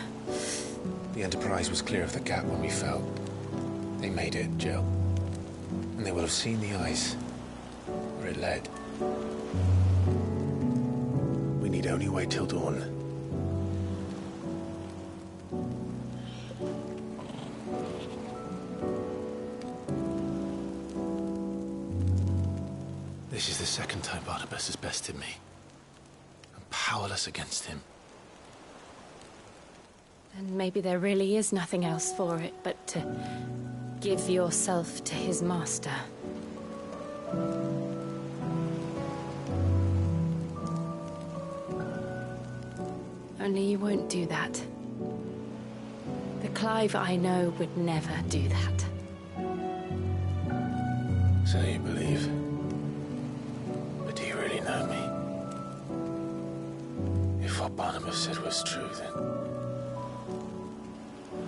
The Enterprise was clear of the gap when we fell. They made it, Jill. And they will have seen the ice, where it led. We need only wait till dawn. This is the second time Barnabas has bested me. I'm powerless against him. And maybe there really is nothing else for it but to give yourself to his master. Only you won't do that. The Clive I know would never do that. So you believe? But do you really know me? If what Barnabas said was true, then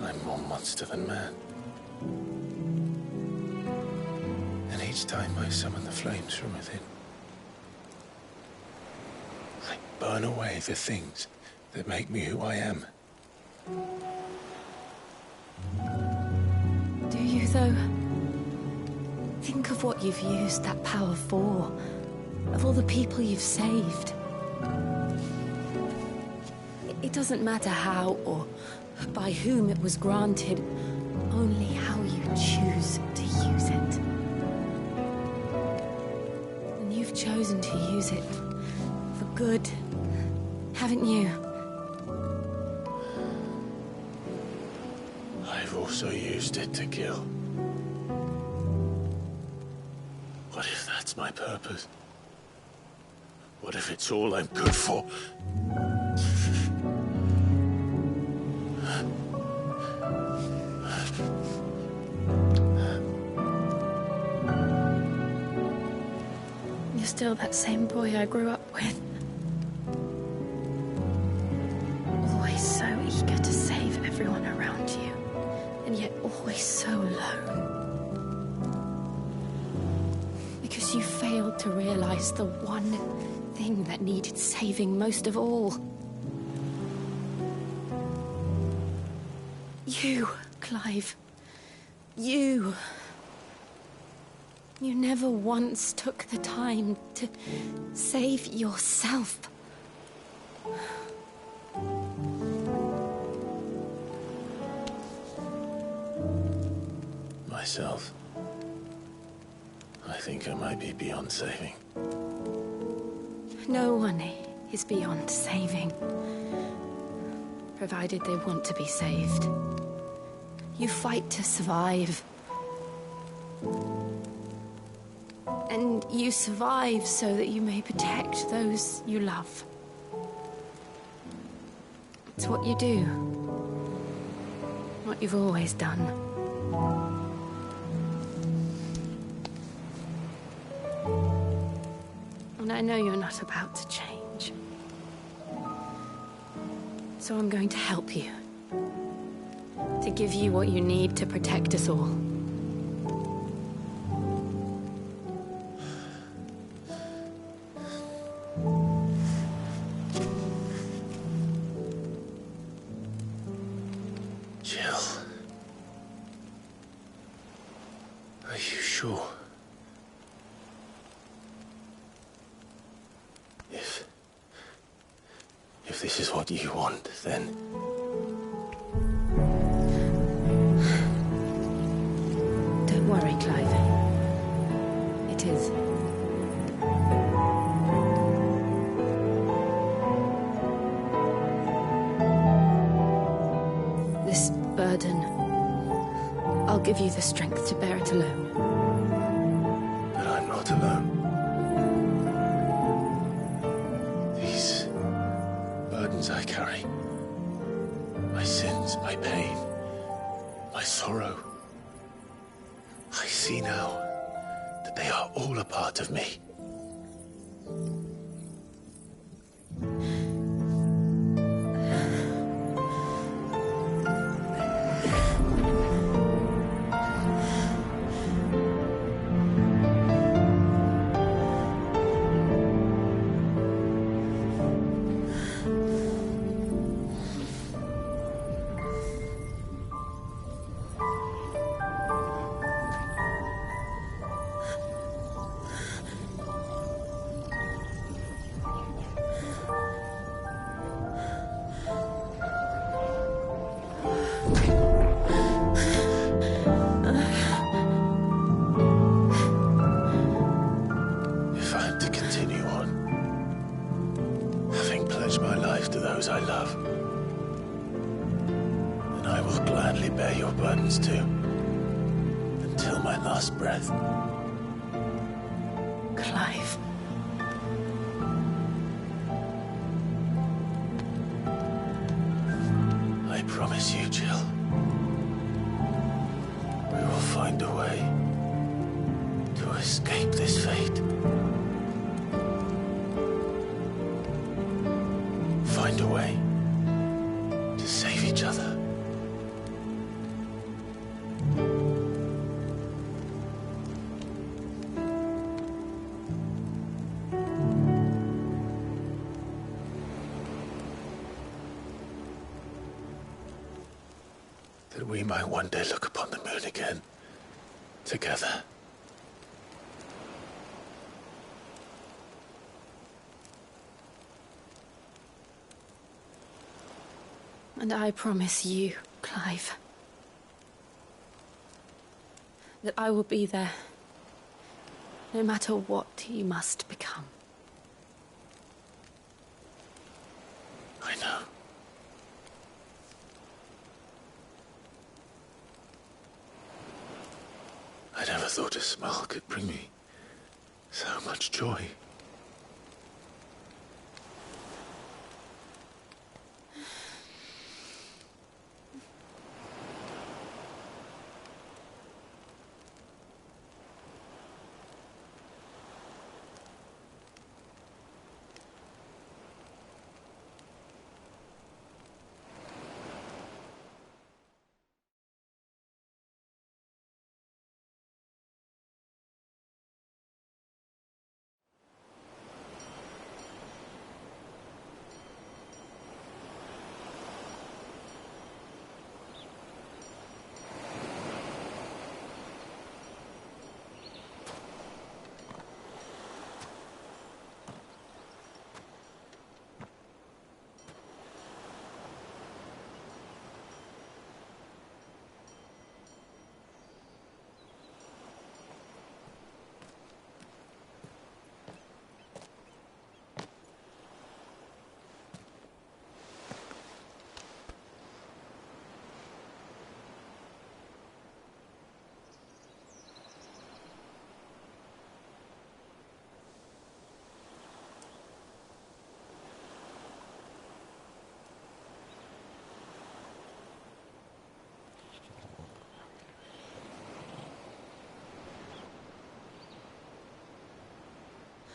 I'm more monster than man. And each time I summon the flames from within, I burn away the things that make me who I am. Do you, though? Think of what you've used that power for. Of all the people you've saved. It doesn't matter how or by whom it was granted, only how you choose to use it. And you've chosen to use it for good, haven't you? I've also used it to kill. What if that's my purpose? What if it's all I'm good for? You're still that same boy I grew up with. Always so eager to save everyone around you, and yet always so lone. Because you failed to realize the one thing that needed saving most of all. You, Clive. You. You never once took the time to save yourself. Myself? I think I might be beyond saving. No one is beyond saving. Provided they want to be saved. You fight to survive. And you survive so that you may protect those you love. It's what you do. What you've always done. And I know you're not about to change. So I'm going to help you. To give you what you need to protect us all. Jill. Are you sure? If this is what you want, then... Don't worry, Clive. It is. This burden, I'll give you the strength to bear it alone. But I'm not alone. These burdens I carry, my sins, my pain, my sorrow, I see now that they are all a part of me. Clive. I promise you, Jill. We will find a way to escape this fate. Find a way to save each other. That we might one day look upon the moon again, together. And I promise you, Clive, that I will be there, no matter what you must become. I know. I never thought a smile could bring me so much joy.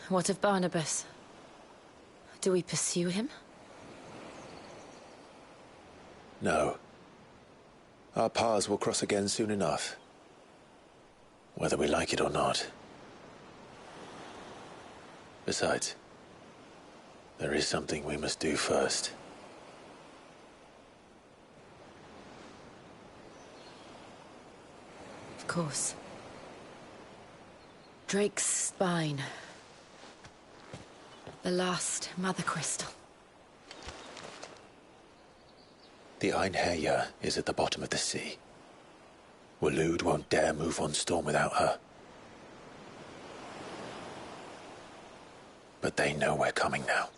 What of Barnabas? Do we pursue him? No. Our paths will cross again soon enough. Whether we like it or not. Besides, there is something we must do first. course. Drake's spine. The last Mother Crystal. The Einherjar is at the bottom of the sea. Waloed won't dare move on Storm without her. But they know we're coming now.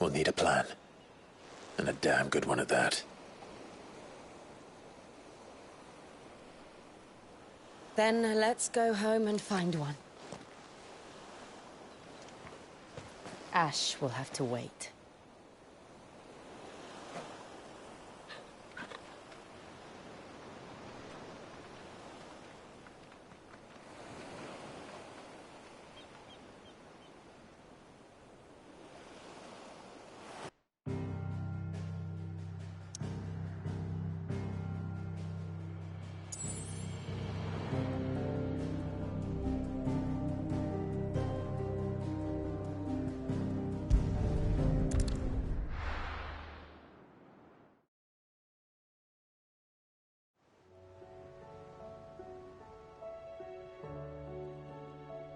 We'll need a plan. And a damn good one at that. Then let's go home and find one. Ash will have to wait.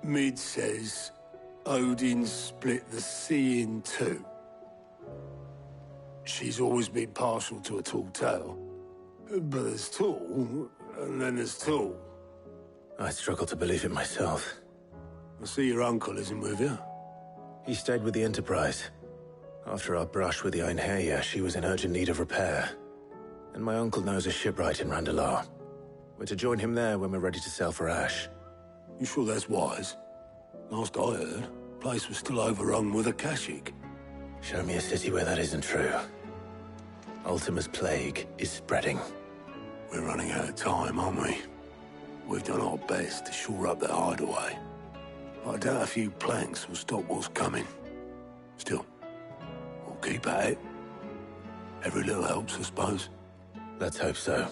Mid says Odin split the sea in two. She's always been partial to a tall tale. But there's tall, and then there's tall. I struggle to believe it myself. I see your uncle isn't with you. He stayed with the Enterprise. After our brush with the Einherjar, she was in urgent need of repair. And my uncle knows a shipwright in Randalar. We're to join him there when we're ready to sail for Ash. You sure that's wise? Last I heard, the place was still overrun with Akashic. Show me a city where that isn't true. Ultima's plague is spreading. We're running out of time, aren't we? We've done our best to shore up their hideaway. I doubt a few planks will stop what's coming. Still, we'll keep at it. Every little helps, I suppose. Let's hope so.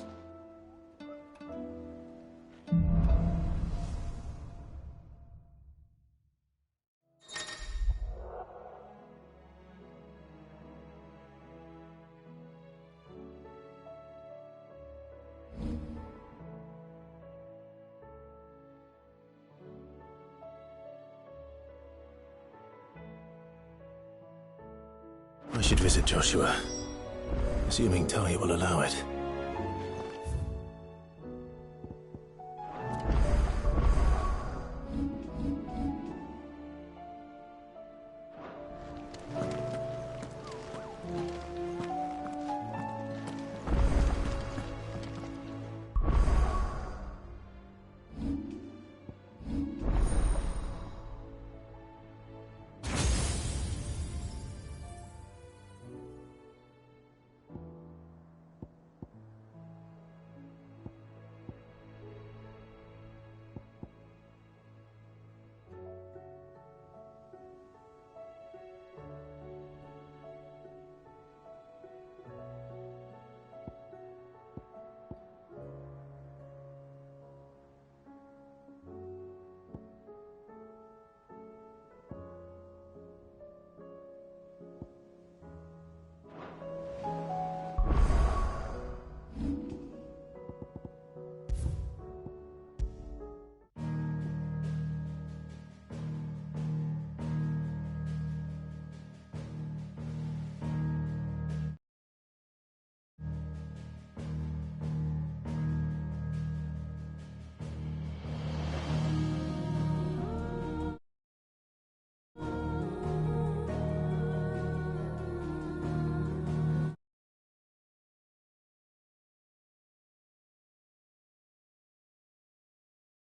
I should visit Joshua, assuming Talia will allow it.